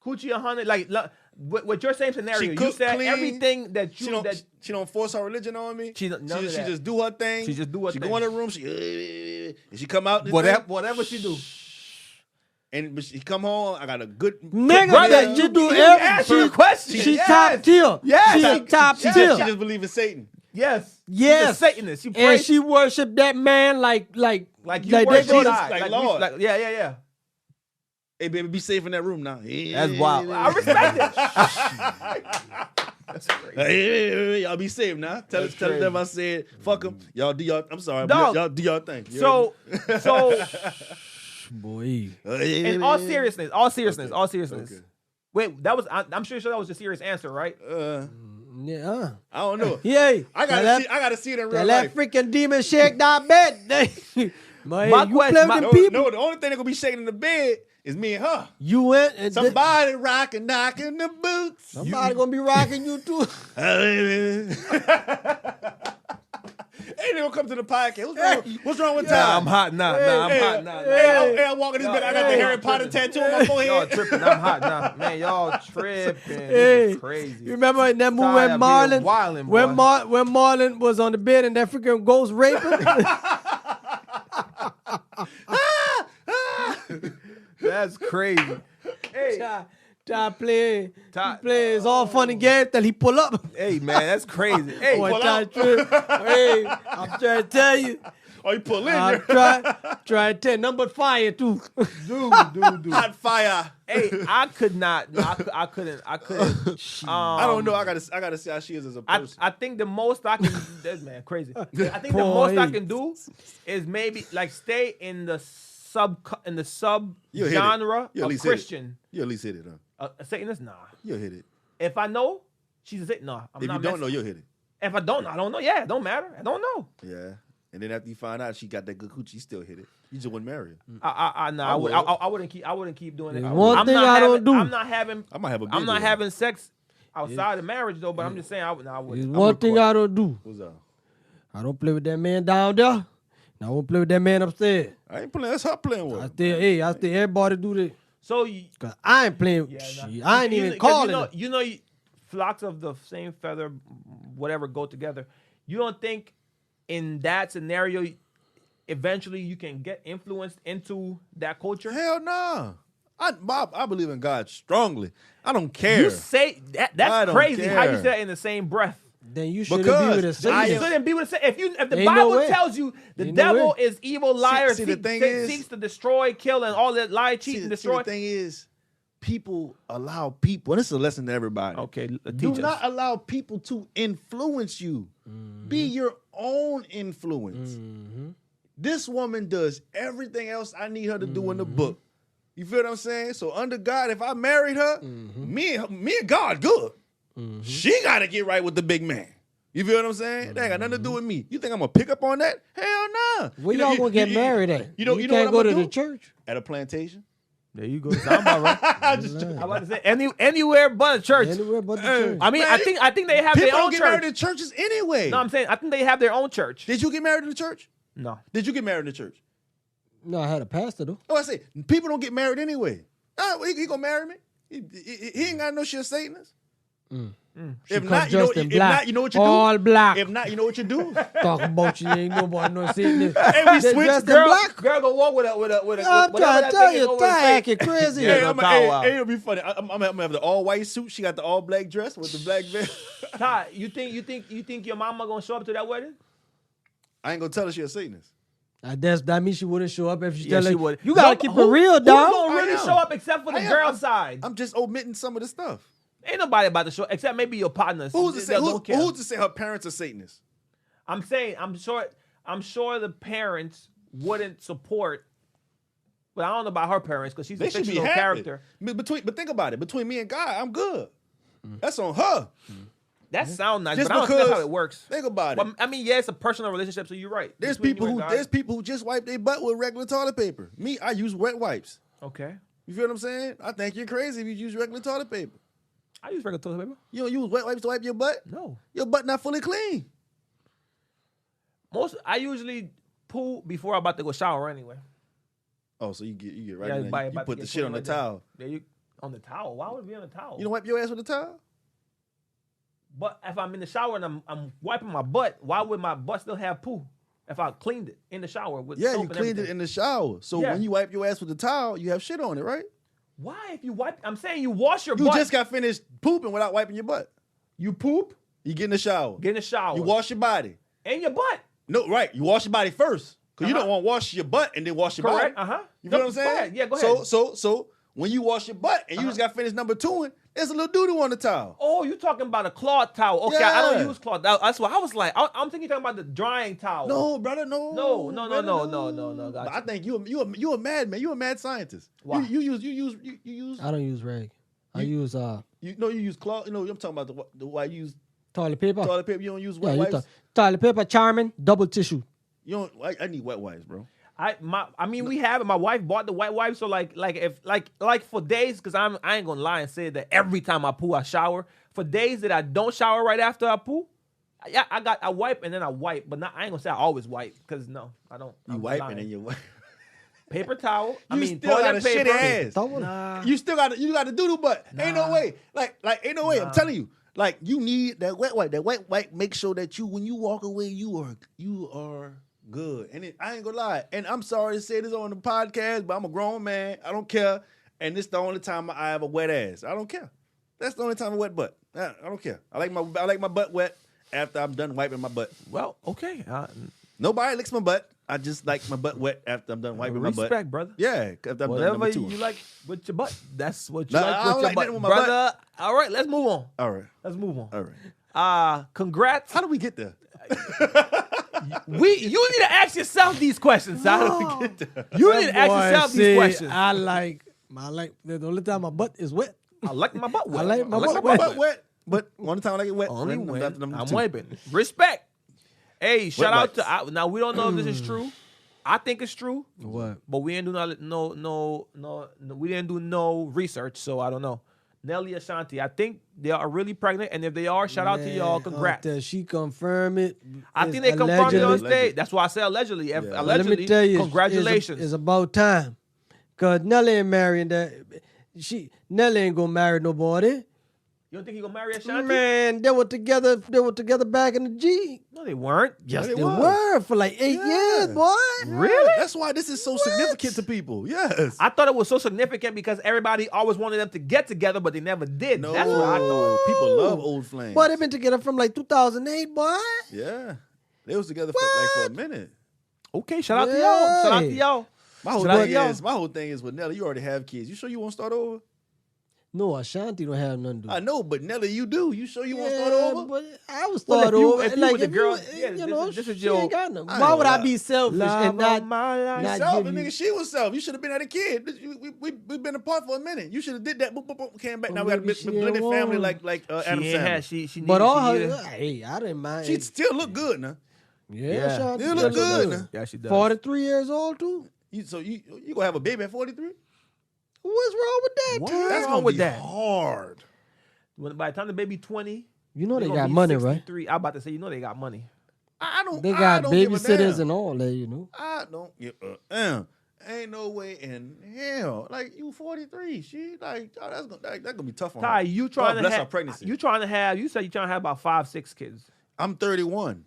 Coochie 100, like with your same scenario, you said clean, everything that you she don't force her religion on me. She just do her thing. She just do her thing. She go in the room. She come out. Whatever she do. And she come home. I got a good nigga. You do everything. She top tier. Yes, she top tier. She just believe in Satan. Yes. Yes. She's a Satanist. And she worship that man like you worship Jesus, like Lord. Yeah. Hey, baby, be safe in that room now. That's wild. I respect it. That's crazy. Hey, y'all be safe now. Tell them I said fuck them. Y'all do y'all. I'm sorry. Dog. Y'all do y'all thing. So Boy. in all seriousness. Okay. Wait, that was. I'm sure that was the serious answer, right? Yeah. I don't know. Yeah. I gotta see it in real that life. freaking demon shake that bed. My you question- play with my- them people. No, the only thing that gonna be shaking in the bed is me and her. You went and Somebody rocking, knocking the boots. somebody gonna be rocking you too. Hey, they gonna come to the podcast. What's wrong with time? Nah, I'm hot now. Hey, I'm walking this bed. I got the Harry Potter tattoo on my forehead. Y'all tripping. I'm hot now. Man, y'all tripping. Hey, This is crazy. You remember in that movie Tired when of being Marlon, wildin', when Marlon was on the bed and that freaking ghost raped him? That's crazy. Hey, play. It's all fun and games till he pull up. hey, man, that's crazy. Hey, Boy, pull out. hey, I'm trying to tell you. Oh, you pull in I'm there. trying to tell you. Nothing but fire too. dude. Hot fire. Hey, I could not. No, I couldn't. I don't know. I gotta see how she is as a person. I think the most I can. This man crazy. I think the most I can do is maybe like stay in the sub You'll hit it. genre You'll at of least hit it. Christian. You at least hit it, huh? A Satanist, nah. You'll hit it. If I know she's a Satanist, nah. If you don't know, you'll hit it. If I don't know, I don't know. Yeah, it don't matter. I don't know. Yeah. And then after you find out she got that good coochie, you still hit it. You just wouldn't marry her. I wouldn't keep doing it. One thing I don't do. I'm not having. I might have a I'm not video. having sex outside of marriage though. But I'm just saying I There's wouldn't. one thing I don't do. What's up? I don't play with that man down there. And I won't play with that man upstairs. I ain't playing. That's her playing with. I still everybody do this. So Cause I ain't playing with shit. I ain't even calling it. You know, flocks of the same feather, whatever, go together. You don't think in that scenario, eventually you can get influenced into that culture? Hell no. I believe in God strongly. I don't care. You say I that's don't crazy. How you care. say that in the same breath? Then you shouldn't Because be with a Then you Satanist. shouldn't be with the if the Ain't no Bible way. tells you the Ain't no devil way. is evil, liar, See, the thing is- seeks to destroy, kill, and all that lie, cheat, and See, destroy. the thing is, people allow people, and this is a lesson to everybody. Okay, Do teach us. not allow people to influence you. Be your own influence. This woman does everything else I need her to do in the book. You feel what I'm saying? So under God, if I married her, me and God good. She got to get right with the big man. You feel what I'm saying? That ain't got nothing to do with me. You think I'm gonna pick up on that? Hell nah. Where y'all gonna get married at? You know can't what I'm go gonna to do? the church. At a plantation. There you go. Sound about right. I'm just I'm about to say anywhere but a church. Anywhere but the church. I mean, Man, I think they have people their own don't get married church. in churches anyway. No, I'm saying I think they have their own church. Did you get married in the church? No. Did you get married in the church? No, I had a pastor though. Oh, I say people don't get married anyway. He gonna marry me? He ain't got no shit Satanist. If not, you know, dressed in if black. not, you know what you All do. black. If not, you know what you do. Talk about you ain't nobody no Satanist. Hey, we They switched, dressed in girl. black. Girl, go walk with a I'm whatever trying to that tell thing is you, over his that face. acting crazy. Yeah, Hey, no power out. it'll be funny. I'm gonna have the all white suit. She got the all black dress with the black veil. Todd, you think your mama gonna show up to that wedding? I ain't gonna tell her she a Satanist. That means she wouldn't show up if she Yeah, tell she her. would. You gotta No, keep who- it real, Who's dog. gonna really I am. show up except for the I am. girl side? I'm just omitting some of the stuff. Ain't nobody about to show except maybe your partners. Who's to They say? don't care. Who's to say her parents are Satanists? I'm saying I'm sure the parents wouldn't support. But I don't know about her parents because she's They a should be fictional happy. character. But think about it. Between me and God, I'm good. That's on her. That sounds nice, Just but I don't think that's how because- it works. Think about it. Well, I mean, yeah, it's a personal relationship, so you're right. There's Between people you who and God. just wipe their butt with regular toilet paper. Me, I use wet wipes. Okay. You feel what I'm saying? I think you're crazy if you use regular toilet paper. I use regular toilet paper. You don't use wet wipes to wipe your butt? No. Your butt not fully clean. I usually poo before I'm about to go shower anyway. Oh, so you get right Yeah, in there. You put the shit on the towel. There you on the towel. Why would it be on the towel? You don't wipe your ass with a towel? But if I'm in the shower and I'm wiping my butt, why would my butt still have poo? If I cleaned it in the shower with Yeah, soap you and cleaned it everything. in the shower. So Yeah. when you wipe your ass with the towel, you have shit on it, right? Why? If you wipe, I'm saying you wash your You butt. just got finished pooping without wiping your butt. You poop, You get in the shower. get in the shower. You wash your body. and your butt. No, right. You wash your body first. Because you Uh-huh. don't want to wash your butt and then wash your Correct. body. Uh-huh. You feel No, what I'm saying? Go ahead. Yeah, go ahead. So when you wash your butt and you just got finished number 2, There's a little doo-doo on the towel. Oh, you talking about a cloth towel? Okay, Yeah. I don't use cloth. That's why I was like, I'm thinking you're talking about the drying towel. No, brother, no. No. But I think you a madman. You a mad scientist. Why? You use. I don't use rag. I use You use cloth. You know, I'm talking about the why you use toilet paper. toilet paper. You don't use wet Yeah, wipes. toilet paper, Charmin, double tissue. You don't. I need wet wipes, bro. I mean, we have it. My wife bought the white wipes, so like for days, because I ain't gonna lie and say that every time I poo, I shower. For days that I don't shower right after I poo, yeah, I wipe and then I wipe, but I ain't gonna say I always wipe, because no, I don't. You wipe and then you wipe. Paper towel. Still got a paper. shitty ass. Nah. You still got a doo-doo butt. Ain't no way. Like ain't no way. Nah. I'm telling you. Like you need that wet wipe. That wet wipe make sure that when you walk away, you are good. And I ain't gonna lie. And I'm sorry to say this on the podcast, but I'm a grown man. I don't care. And this the only time I have a wet ass. I don't care. That's the only time I wet butt. I don't care. I like my butt wet after I'm done wiping my butt. Well, okay. Nobody licks my butt. I just like my butt wet after I'm done wiping my butt. Respect, brother. Yeah, after I'm Whatever done you like with your butt, that's what you Nah, like I with don't your like butt, nothing with my brother. All right, let's move on. All right. Let's move on. All right. Congrats. How do we get there? You need to ask yourself these questions. How do we get there? You need to ask yourself these questions. I like the only time my butt is wet. I like my butt wet. I like my butt My butt wet. But one time I like it wet. Only then when after number I'm two. wiping. Respect. Hey, shout out wipes. to now we don't know if this is true. I think it's true. What? But we ain't do no we didn't do no research, so I don't know. Nelly Ashanti, I think they are really pregnant, and if they are, shout out to y'all. Congrats. She confirmed it. I think they confirmed it on Allegedly. stage. That's why I said allegedly. Yeah. Let Allegedly, me tell you, congratulations. It's about time. Cause Nelly ain't marrying that. Nelly ain't gonna marry nobody. You don't think he gonna marry Ashanti? Man, they were together back in the G. No, they weren't. Yes, they they was. were for like 8 years, boy. Really? That's why this is so significant to people. Yes. I thought it was so significant because everybody always wanted them to get together, but they never did. No, That's what I thought. people love old flames. Boy, they've been together from like 2008, boy. Yeah. They was together for a minute. Okay, shout out to y'all. Shout out to y'all. My whole Shout out thing to y'all. is, my whole thing is with Nelly, you already have kids. You sure you won't start over? No, Ashanti don't have nothing to do. I know, but Nelly, you do. You sure you won't start over? But I was Well, start if you- over. if you like with the if girl- you, yeah, you this know, is she your- ain't got nothing. I Why ain't would gonna I be selfish Love and not? of my life. not Self, give nigga, you- she was self. You should have been at a kid. We've been apart for a minute. You should have did that. Boop, boop, boop, came back. Well, now we got a maybe she blended ain't family want. like She Adam ain't had. Sandler. She But needed- all she her, needed- hey, I didn't mind. She still look good now. yeah, Ashanti Still still look good. good. Yeah, she does. 43 years old too. So you gonna have a baby at 43? What's wrong with that? What? Ty? That's wrong gonna with be that? hard. By the time the baby 20, You know they gonna got be money, right? 63. I'm about to say, you know they got money. I don't. They I got don't give a babysitters damn. and all that, you know. I don't give a damn. Ain't no way in hell. Like you 43. She like that's gonna be tough on Ty, her. you trying God to bless her have? pregnancy. You trying to have? You said you trying to have about 5-6 kids. I'm 31.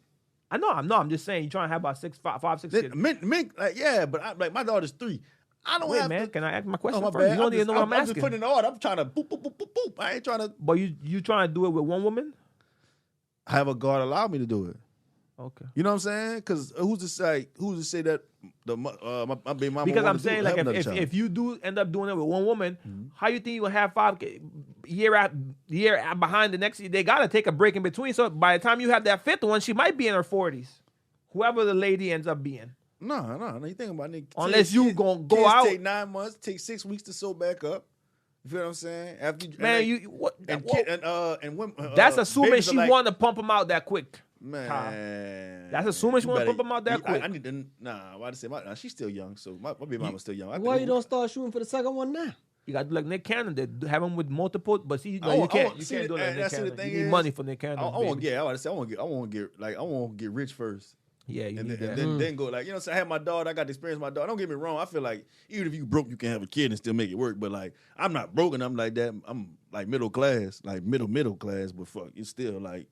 I know. I'm just saying you trying to have about 5-6 kids. Men, like, yeah, but like my daughter's 3. I don't Wait, have man. to. Can I ask my question Oh, my first? bad. You don't even know what I'm I'm just asking. putting in the order. I'm trying to boop, boop, boop, boop, boop. I ain't trying to. But you trying to do it with one woman? Have a God allow me to do it. Okay. You know what I'm saying? Because who's to say that my baby mama? Because wanna I'm saying, do, like, have another if child? you do end up doing it with one woman, how you think you gonna have 5 year behind the next? They gotta take a break in between. So by the time you have that 5th one, she might be in her 40s. Whoever the lady ends up being. No. You think about it. Unless you gonna go kids out. Take 9 months. Take 6 weeks to sew back up. You feel what I'm saying? After you, Man, and you what? and what- kid, and women. that's assuming babies are she like, want to pump him out that quick. Man, That's assuming she you wanna better- pump 'em out that quick. I need to. Why to say she's still young, so my baby mama's still young. Why you don't start shooting for the second one now? You got to do like Nick Cannon did, have him with multiple, but see, no, I you want- can't I you want- can't see, do it like and Nick that's the Cannon. thing You need is, money for Nick Cannon. I want to get rich first. Yeah, you And need then, that. and then go like, you know what I'm saying? I had my daughter, I got to experience my daughter. Don't get me wrong. I feel like even if you broke, you can have a kid and still make it work. But like, I'm not broken. I'm like that. I'm like middle class, like middle class, but fuck, it's still like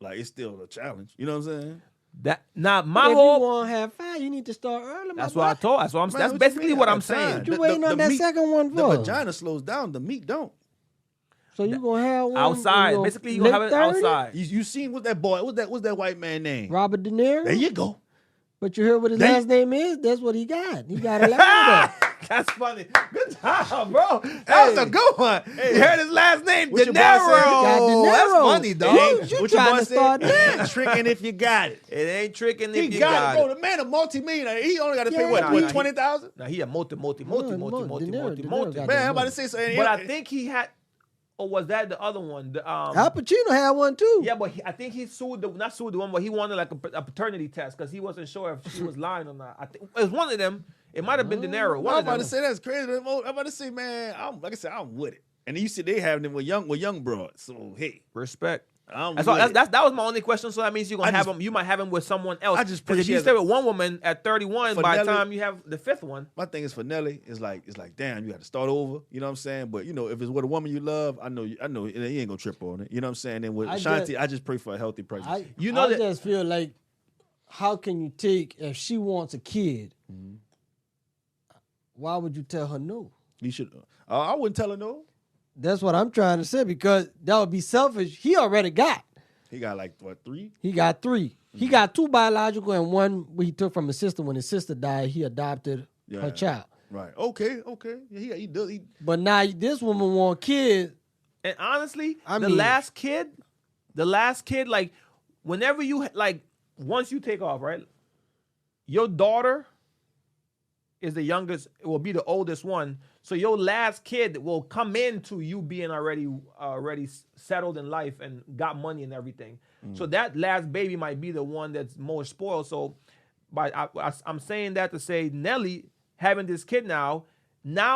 it's still a challenge. You know what I'm saying? That now my If you whole want to have 5, you need to start early. that's my what I boy. told. That's what I'm. Man, That's what you basically mean? what I I'm got time. saying. What you waiting on that meat- second one The for? vagina slows down. The meat don't. So you gonna have one Outside, you know, basically, you gonna have it late 30? outside. You seen what that boy? What's that white man name? Robert De Niro. There you go. But you heard what his They- last name is? That's what he got. He got a lot of that. That's funny. Good job, bro. That was a good one. You heard his last name, De What your boy say? Niro. That's funny, dog. You What trying boy to say? start It ain't tricking if you got it. It ain't tricking He if you got got it, it. bro. The man a multi-millionaire. He only got to pay Yeah, what, nah, what nah, 20,000? Now he a multi. De Niro got Man, I'm about to say so. But I think he had, or was that the other one? Al Pacino had one too. Yeah, but I think he sued not sued the one, but he wanted like a paternity test because he wasn't sure if she was lying or not. I think it was one of them. It might have been De Niro. One I'm of them. about to say that's crazy. I'm about to say, man, like I said, I'm with it. And you see they having them with young broads. So hey, Respect. I'm That with it. was my only question. So that means you're gonna have him. You might have him with someone else. I just because if you appreciate stay with one woman at 31, For by the Nelly- time you have the fifth one, My thing is for Nelly, it's like, damn, you got to start over. You know what I'm saying? But you know, if it's with a woman you love, I know he ain't gonna trip on it. You know what I'm saying? And with Ashanti, I just pray for a healthy pregnancy. I just feel like, how can you take if she wants a kid? Why would you tell her no? You should. I wouldn't tell her no. That's what I'm trying to say, because that would be selfish. He already got. He got like what, 3? He got 3. He got 2 biological and 1 he took from his sister. When his sister died, he adopted her child. Right. Okay. Yeah, he does. But now this woman want kids. and honestly, I the mean- last kid, like whenever you like once you take off, right? Your daughter is the youngest. It will be the oldest one. So your last kid will come into you being already settled in life and got money and everything. So that last baby might be the one that's more spoiled. So, I'm saying that to say Nelly having this kid now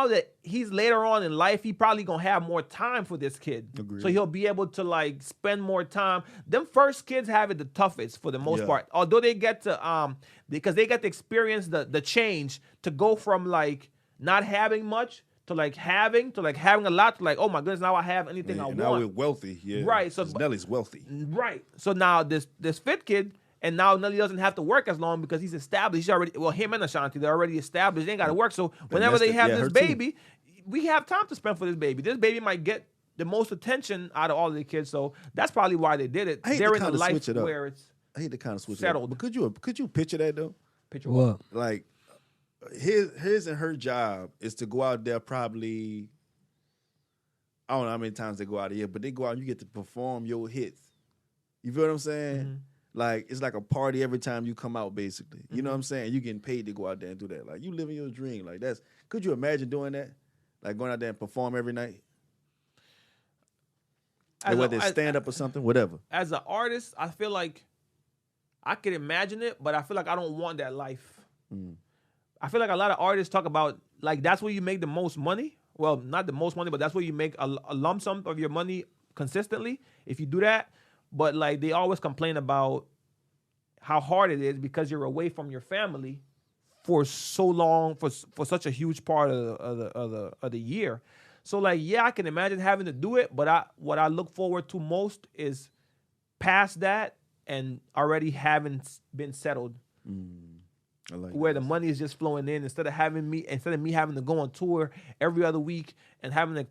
that he's later on in life, he probably gonna have more time for this kid. Agreed. So he'll be able to like spend more time. Them first kids have it the toughest for the most part. Although they get to because they get to experience the change to go from like not having much to like having a lot to like, oh my goodness, now I have anything I want. Now we're wealthy. Yeah. Right, so- 'Cause Nelly's wealthy. Right. So now this fifth kid, and now Nelly doesn't have to work as long because he's established. Him and Ashanti, they're already established. They ain't got to work. So whenever they have this her too. baby, we have time to spend for this baby. This baby might get the most attention out of all of the kids. So that's probably why they did it. I hate They're to in a kinda life switch it up. where it's I hate to kind of switch settled. it up. But could you picture that though? picture What? Like his and her job is to go out there probably, I don't know how many times they go out here, but they go out and you get to perform your hits. You feel what I'm saying? Like it's like a party every time you come out, basically. You know what I'm saying? You getting paid to go out there and do that. Like you living your dream. Like could you imagine doing that? Like going out there and perform every night? Whether it's stand up or something, whatever. As an artist, I feel like I could imagine it, but I feel like I don't want that life. I feel like a lot of artists talk about like that's where you make the most money. Well, not the most money, but that's where you make a lump sum of your money consistently if you do that. But like they always complain about how hard it is because you're away from your family for so long, for such a huge part of the year. So like, yeah, I can imagine having to do it, but what I look forward to most is past that and already having been settled, I like where the money is just flowing in instead of me having to go on tour every other week and having to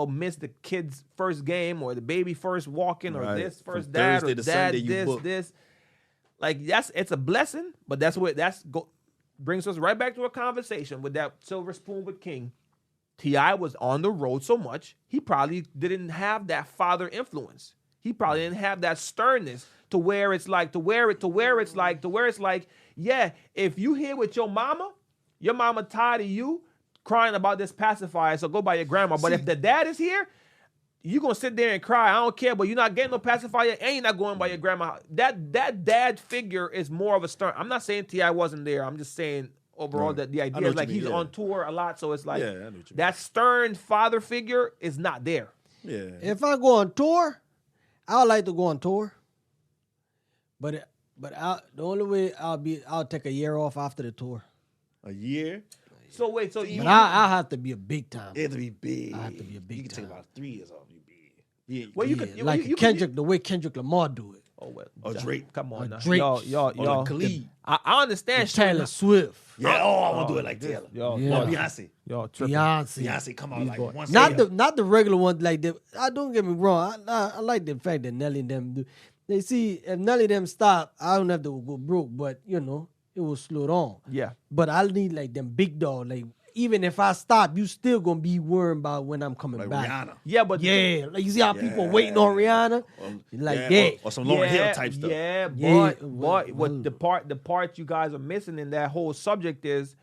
miss the kid's first game or the baby first walking or Right. this first From dad Thursday or to dad Sunday you book. this. Like it's a blessing, but brings us right back to a conversation with that silver spoon with King. T.I. was on the road so much, he probably didn't have that father influence. He probably didn't have that sternness to where it's like, yeah, if you here with your mama tired of you crying about this pacifier, so go by your grandma. But if the dad is here, you gonna sit there and cry. I don't care, but you're not getting no pacifier and you're not going by your grandma. That dad figure is more of a stern. I'm not saying T.I. wasn't there. I'm just saying overall Right. that the I know idea is what like you mean, he's yeah. on tour a lot, so it's like Yeah, I know what you mean. that stern father figure is not there. Yeah. If I go on tour, I would like to go on tour. But the only way I'll take a year off after the tour. A year? So wait, so you But I'll have to be a big time. It had to be big. I have to be a big You can take time. about 3 years off. You big. Yeah. well, you Yeah, could like you Kendrick, the way Kendrick Lamar do it. Oh well, Or Drake. Come on, Or now. Drake. y'all. Khalid. I understand. Taylor Swift, Yeah. I want to do it like Taylor. Y'all, Yeah. Or Beyonce. y'all tripping. Beyonce. Beyonce come out like boys. once Not a the year. not the regular ones like that. I don't get me wrong. I like the fact that Nelly and them do. They see if Nelly them stop, I don't have to go broke, but it was slowed on. Yeah. But I need like them big dog, like even if I stop, you still gonna be worrying about when I'm coming Like back. Rihanna. Yeah, but Like you see how people waiting on Rihanna, or some Lauryn Hill type stuff. Yeah, Yeah, but what the part you guys are missing in that whole subject is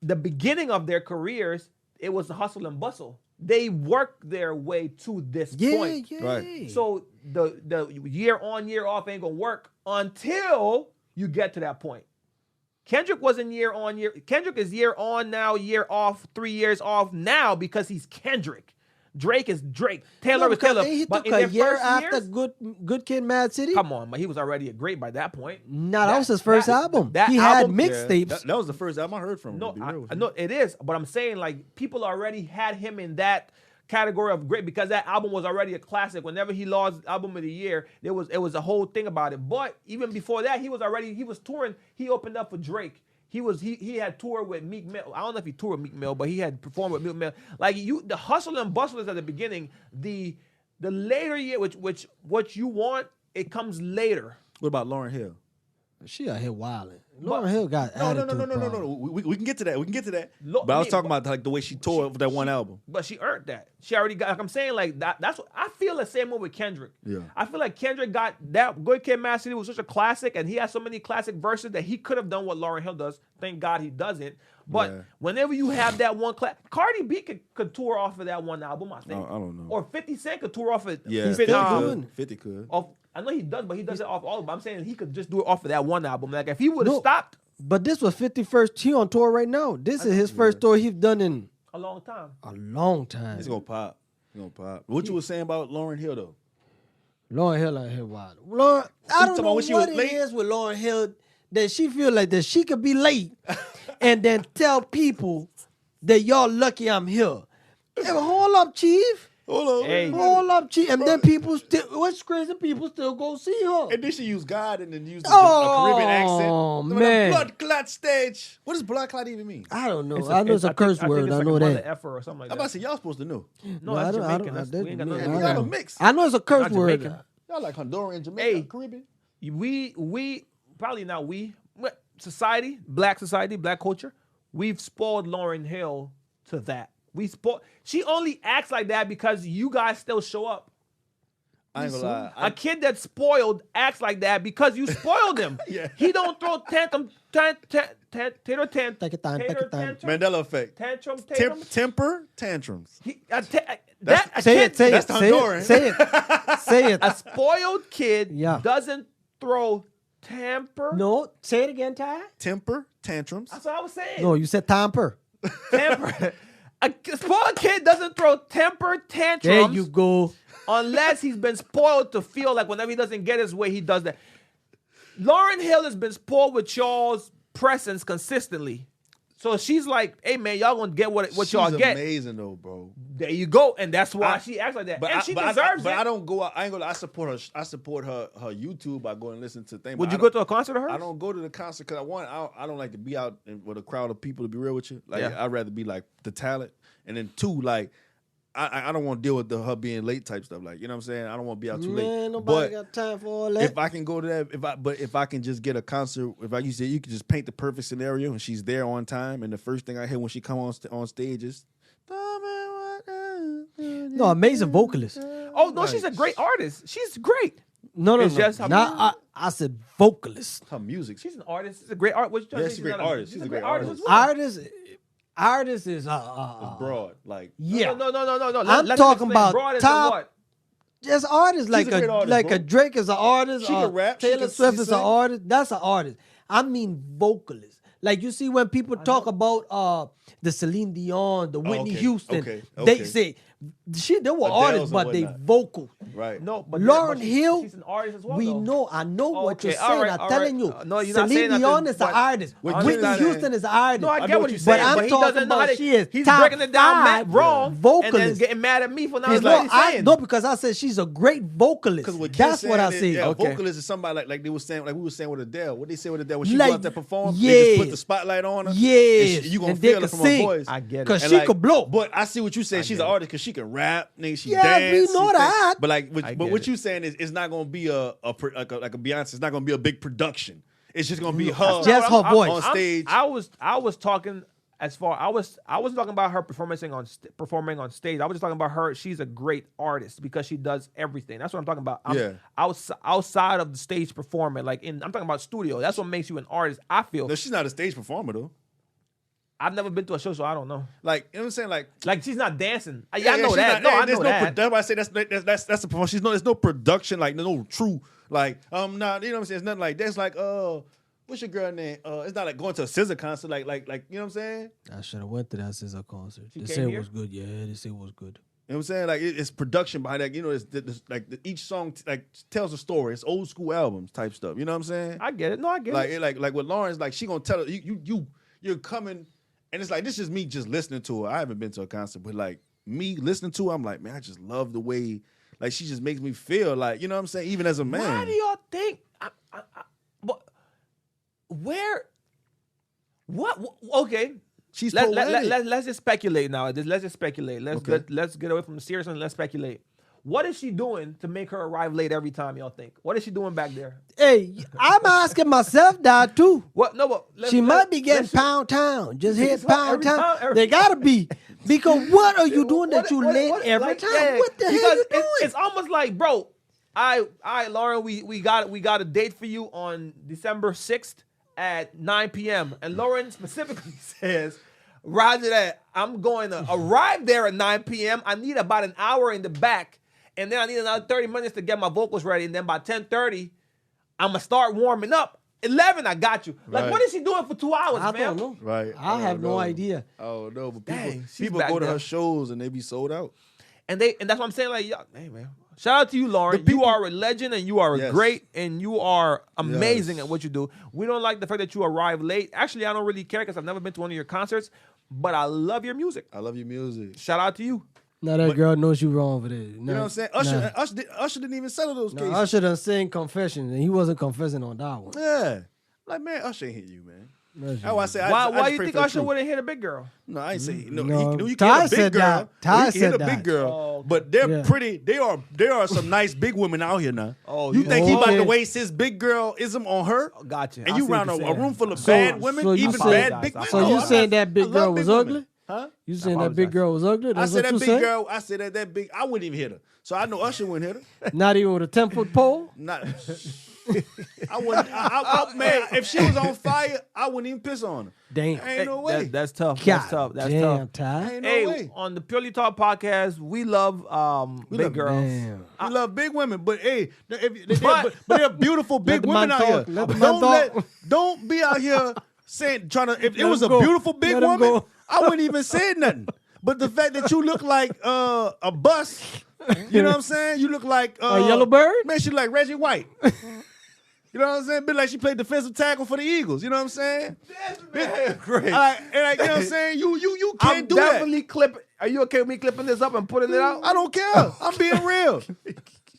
the beginning of their careers. It was the hustle and bustle. They worked their way to this point. Yeah. Right. So the year on, year off ain't gonna work until you get to that point. Kendrick wasn't year on year. Kendrick is year on now, year off, 3 years off now because he's Kendrick. Drake is Drake. Taylor is Taylor. He but took in a their year first after years, Good Kid, Mad City. come on, but he was already a great by that point. Nah, that was his first album. That He had album- mixtapes. That was the first album I heard from him. No, to be real with I you. know it is, but I'm saying like people already had him in that category of great because that album was already a classic. Whenever he lost album of the year, it was a whole thing about it. But even before that, he was touring. He opened up for Drake. He had toured with Meek Mill. I don't know if he toured with Meek Mill, but he had performed with Meek Mill. Like the hustle and bustle is at the beginning. The later year, which what you want, it comes later. What about Lauryn Hill? She out here wilding. Lauryn Hill got No. attitude problems. We can get to that. We can get to that. Look, But I was me- talking about like the way she toured with that one album. But she earned that. She already got. Like I'm saying, like that's what I feel the same way with Kendrick. Yeah. I feel like Kendrick got that. Good Kid, Mad City was such a classic, and he has so many classic verses that he could have done what Lauryn Hill does. Thank God he doesn't. But Yeah. whenever you have that one class, Cardi B could tour off of that one album. I think. I don't know. Or 50 Cent could tour off of. Yeah, 50, 50 doing could. 50 could. off. I know he does, but he does it off all of them. I'm saying he could just do it off of that one album. Like if he would have No. stopped But this was 51st. He on tour right now. This is his first tour he's done in a long time. a long time. It's gonna pop. It's gonna pop. What you were saying about Lauryn Hill though? Lauryn Hill out here wild. Lauren, I talking don't about know when she what was it late? is with Lauryn Hill that she feel like that she could be late and then tell people that y'all lucky I'm here. Hey, hold up, Chief. Hold on. Hey. Hold up, Chief. And then people still, what's crazy, people still go see her. And then she used God and then used a Oh, Caribbean accent. man. Blood clot stage. What does blood clot even mean? I don't know. I know it's a curse think word. it's I like know a mother that. effer or something like I'm that. about to say y'all supposed to know. No, I that's don't- I Jamaican. don't- That's, we ain't got I nothing don't- to do Y'all with a that. mix. I know it's a curse Not word. Jamaican. Y'all like Honduran, Jamaican, Hey. Caribbean. We probably not society, black culture, we've spoiled Lauryn Hill to that. She only acts like that because you guys still show up. I ain't gonna lie. A kid that's spoiled acts like that because you spoiled him. Yeah. He don't throw tantrum. Take your time, take your time. Mandela effect. Tantrum. Temper tantrums. Say it. That's Honduran. Say it. A spoiled kid Yeah. doesn't throw temper. No, say it again, Ty. Temper tantrums. That's what I was saying. No, you said tamper. Temper. A spoiled kid doesn't throw temper tantrums. There you go. Unless he's been spoiled to feel like whenever he doesn't get his way, he does that. Lauryn Hill has been spoiled with y'all's presence consistently. So she's like, hey, man, y'all gonna get what y'all She's get. amazing though, bro. There you go. And that's why she acts like that. And she deserves it. But I don't go out. I ain't gonna. I support her. I support her YouTube by going and listen to things. Would you go to a concert of hers? I don't go to the concert because I don't like to be out with a crowd of people. To be real with you, like Yeah. I'd rather be like the talent, and then two, like I don't want to deal with her being late type stuff. Like, you know what I'm saying? I don't want to be out too late. Man, nobody But got time for all that. if I can go to that, if I can just get a concert, you said you could just paint the perfect scenario and she's there on time, and the first thing I hear when she come on stage is, No, amazing vocalist. Oh, no, she's a great artist. She's great. No. It's just Nah, I said vocalist. her music. She's an artist. She's a great artist. Yeah, she's a great artist. She's a great as well. Artist is It's broad, like yeah. No. I'm Let him talking explain. about Broad as in top- what? Just artists like a great artist, bro. a Drake is an artist. She can rap, she Taylor can Swift is an sing. artist. That's an artist. I mean vocalist. Like you see when people talk about the Celine Dion, the Whitney okay, Houston, okay. they say they were Adele's artists, and but they whatnot. vocal. right. No, but Lauren but Hill, she's an artist as well. We though. know, I know what Okay, you're all saying. right, I'm telling you. no, you're not saying Celine Dion nothing, is an but- artist. What Whitney you're saying- Houston is an artist. No, I know get what what you're you're saying, saying, but but he I'm doesn't know how talking to. about she is He's top breaking it down five wrong, and then vocalist. getting mad at me for not It's understanding no, what he's saying. no, because I said she's a great vocalist. Because what That's Kid what I saying said. is, yeah, Okay. vocalist is somebody like they were saying, like we were saying with Adele. What they say with Adele when she Like, go out there perform, they yes. just put the spotlight on her. Yes. and you gonna And they feel it can from sing. her voice. I get it. Because And she like, could blow. But I see what you saying. She's get an it. artist because she can rap, nigga. She Yeah, we dance. know she that. But like, I but get what it. you saying is, it's not gonna be a Beyonce. It's not gonna be a big production. It's just gonna be her Just her voice. on stage. I was talking as far I wasn't talking about her performing on stage. I was just talking about her. She's a great artist because she does everything. That's what I'm talking about. Outside of the stage performing, I'm talking about studio. That's what makes you an artist. I feel. No, she's not a stage performer though. I've never been to a show, so I don't know. Like, you know what I'm saying? Like she's not dancing. I know that. Not, I know that. That's why I say that's the performance. There's no production. Like, no true. Like, nah, you know what I'm saying? It's nothing like that's like what's your girl name? It's not like going to a SZA concert. Like, you know what I'm saying? I should have went to that SZA concert. They said it was good. Yeah, they said it was good. You know what I'm saying? Like, it's production behind that. You know, it's each song tells a story. It's old school albums type stuff. You know what I'm saying? I get it. No, I get it. Like with Lawrence, like she gonna tell her you're coming, and it's like this is me just listening to her. I haven't been to a concert, but like me listening to her, I'm like, man, I just love the way like she just makes me feel like, you know what I'm saying? Even as a man. Why do y'all think? Where? What? Okay. She's let's just speculate now. Let's just speculate. Let's get away from the serious and let's speculate. What is she doing to make her arrive late every time, y'all think? What is she doing back there? Hey, I'm asking myself that too. What? No, but she might be getting Pound Town. Just hit Pound Town. They gotta be. Because what are you doing that you late every time? Yeah, what the hell you doing? It's almost like, bro, Lauren, we got a date for you on December 6th at 9 p.m. And Lauren specifically says, Roger that, I'm going to arrive there at 9 p.m. I need about an hour in the back. And then I need another 30 minutes to get my vocals ready. And then by 10:30, I'm going to start warming up. 11, I got you. Like, right. What is she doing for 2 hours, I man? don't know. Right. I have no idea. Oh, no. But Dang, people go to her shows and they be sold out. And that's what I'm saying. Like, hey, man. Shout out to you, Lauren. You are a legend and you are great and you are amazing at what you do. We don't like the fact that you arrive late. Actually, I don't really care because I've never been to one of your concerts, but I love your music. I love your music. Shout out to you. Now that girl knows you wrong for that. You know what I'm saying? Usher didn't even settle those cases. Usher done sang confession, and he wasn't confessing on that one. Yeah. Like, man, Usher ain't hit you, man. That's why I say, why you think Usher wouldn't hit a big girl? No, I ain't say No, he Ty can hit a big girl. Ty He can hit said a big girl, Oh, but they're pretty. There are some nice big women out here now. Oh, you think he about to okay. waste his big girlism on her? Oh, gotcha. And I you see what around you're a saying. room full of So- bad women, so you even saying- bad big women. So you saying that big girl was ugly? Huh? You saying that big girl was ugly? I That's said what that you big saying? girl. I said that big. I wouldn't even hit her. So I know Usher wouldn't hit her. Not even with a 10-foot pole? Not. I wouldn't. Man, if she was on fire, I wouldn't even piss on her. Damn. Ain't no way. That's tough. God That's tough. That's damn, tough. Ty. Ain't no Hey, way. on the Purely Talk podcast, we love big love- girls. Damn. We love big women, but hey, but they're beautiful big the women man out talk. here. Let the man talk. Don't be out here trying to. If it Let was him a go. beautiful big Let him woman, go. I wouldn't even say nothing. But the fact that you look like a bus, you know what I'm saying? You look like A yellow bird? Man, she like Reggie White. You know what I'm saying? Bit like she played defensive tackle for the Eagles. You know what I'm saying? Great. Like, you know what I'm saying? You can't I'm do that. definitely clipping. Are you okay with me clipping this up and putting it out? I don't care. I'm being real.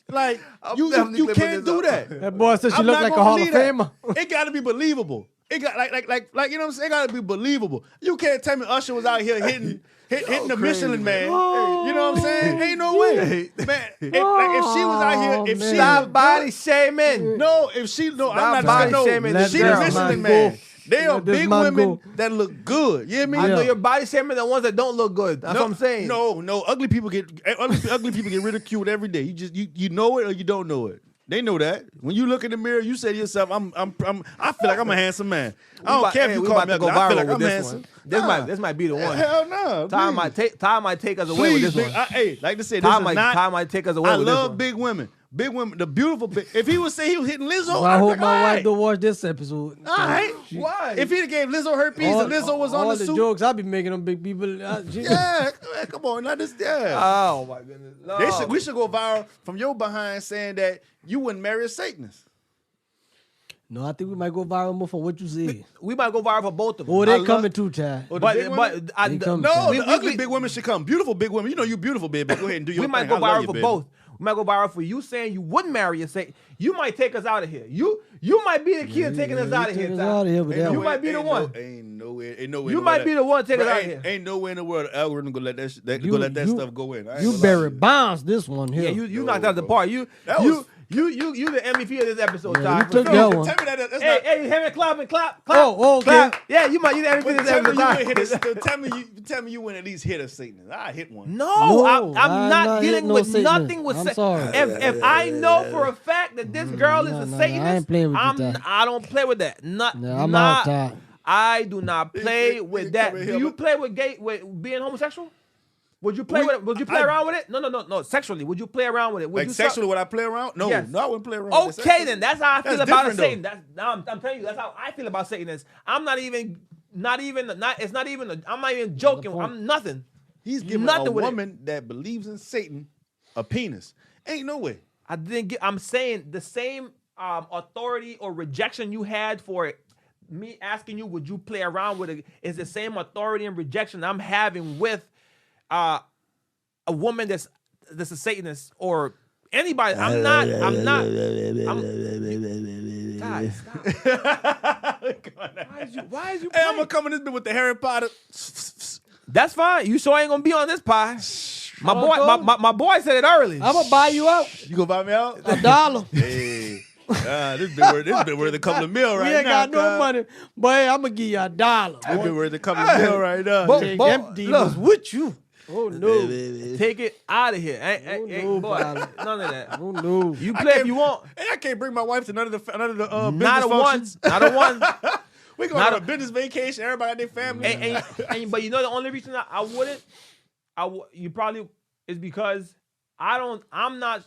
Like you definitely can't clipping do this up. that. That boy said she I'm looked not like a gonna Hall of believe that. Famer. It got to be believable. It got like you know what I'm saying? It got to be believable. You can't tell me Usher was out here hitting the Michelin man. You know what I'm saying? Ain't no way, man. If she was out here, if she Stop body shaming. no, if she no, I'm Stop not saying no. body shaming She this the girl. Michelin Man, man. They are Let this big man women go. that look good. You hear me? I know Yeah. you're body shaming the ones that don't look good. That's what I'm saying. No, ugly people get ridiculed every day. You know it or you don't know it. They know that. When you look in the mirror, you say to yourself, I feel like I'm a handsome man. I don't care if you call me ugly. I feel like I'm handsome. This might be the one. Hell no. Ty might take us away with this one. Hey, like I said, Ty this is not. might take us away I with this love one. big women. Big women, the beautiful big. If he would say he was hitting Lizzo, Well, I I'd be hope like, my all wife right. don't watch this episode. All right. Why? If he'd gave Lizzo herpes and Lizzo was on all the suit, jokes I be making them big people. yeah, man, come on, not this. Yeah, Oh my goodness. No. we should go viral from your behind saying that you wouldn't marry a Satanist. No, I think we might go viral more for what you said. We might go viral for both of them. Oh, I they love- coming too, Ty. Or the big women? but I, They come. No, We- the ugly big women should come. Beautiful big women. You know you beautiful, baby. Go ahead and do your we thing. might go I love viral you, for baby. both. We might go viral for you saying you wouldn't marry a Satan. You might take us out of here. You might be the kid taking us out of here. Take us Ty. out of here with Ain't that you one. might be the one. Ain't no way. Ain't no way. You might be the one taking us out of here. Ain't no way in the world the algorithm gonna let that You- go let that you- stuff go in. I ain't You gonna lie Barry to you. Bonds this one here. Yeah, you knocked out the park. That was- You the MVP of this episode, Yeah, Ty. you took For that sure. one. Tell me that's Hey, not. hey, have it clap and clap. Oh, okay. Clap. Yeah, you the MVP But of this tell me episode. you Ty. ain't hit a, tell me you wouldn't at least hit a Satanist. I hit one. No, No, I'm not dealing hitting no with Satanist. nothing with I'm sex. sorry. If I know for a fact that this girl is a no, Satanist, I ain't playing with you, Ty. I don't play with that. Not, No, I'm out, Ty. I do not play He with that. come in Do here, you but- play with being homosexual? Would you play with it? Would you play around with it? No. Sexually, would you play around with it? Would Like you sexually, would I play around? No, Yes. no, I wouldn't play around. with it Okay, sexually. then that's how I feel That's about a different, Satan. I'm telling you, that's how I feel about Satanists. I'm not even joking. I'm nothing. He's giving nothing a with it. woman that believes in Satan a penis. Ain't no way. I didn't get. I'm saying the same authority or rejection you had for me asking you, would you play around with it? Is the same authority and rejection I'm having with a woman that's a Satanist or anybody. I'm not. God, stop. Why is you? Hey, I'm playing? gonna come in this bit with the Harry Potter. That's fine. You sure ain't gonna be on this pie. My Oh, boy, cool. my boy said it early. I'm gonna buy you out You gonna buy me out? $1. Hey, this been worth a couple of mil right We ain't now. got no money, boy. I'm gonna give you $1. This been worth a couple of mil right now. Bo- Take Bo- them demons with you. Oh no. Take it out of here. Oh, no, boy, Tyler. none of that. Oh no. You play if you want. Hey, I can't bring my wife to none of the business Not a one. functions. Not a one. We going Not on a- a business vacation. Everybody and their family. But you know the only reason I wouldn't, you probably is because I'm not.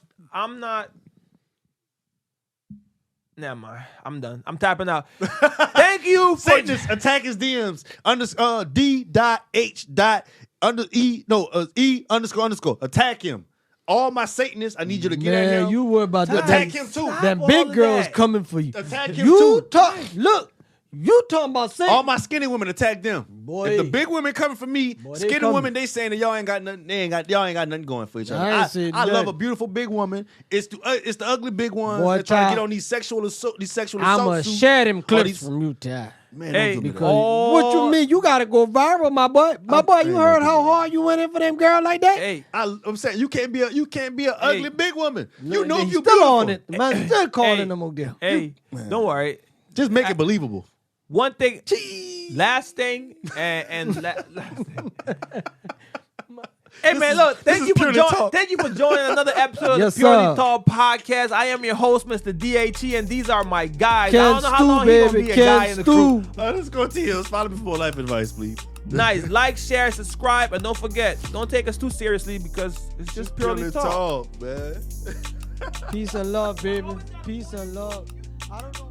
Never mind. I'm done. I'm tapping out. Thank you for Satanist attack his DMs. E_. Attack him. All my Satanists, I need you to get at Man, him. you worry about that. Attack him too. Them all big of girls that. coming for you. Attack him You too. look. You talking about Satan? All my skinny women attack them. Boy. If the big women coming for me, Boy, they skinny coming. women, they saying that y'all ain't got nothing. Y'all ain't got nothing going for each other. I ain't said I love nothing. a beautiful big woman. It's the ugly big ones Boy, that try to child. get on these sexual assault I'ma suits. share them clips these- from you, Ty. Man, Hey, don't do me Because that. what you mean? You gotta go viral, my boy. My boy, you man, heard don't how do that. hard you went in for them girl like that? Hey, I'm saying you can't be an ugly big woman. You know They if you still beautiful. on it. The man still calling Hey. them over there. hey, don't worry. Just make it believable. One thing, last thing, and last thing. Hey man, look! this is purely talk. Thank you for joining another episode Yes, of the Purely sir. Talk podcast. I am your host, Mr. DHE, and these are my guys. I Ken don't know how Stu, long he's gonna baby. be a guy Ken in the crew. Stu. Let's go to Hills. Follow me for life advice, please. Nice, like, share, subscribe, and don't forget, don't take us too seriously because it's just purely talk. man. Peace and love, baby. Peace and love. I don't know.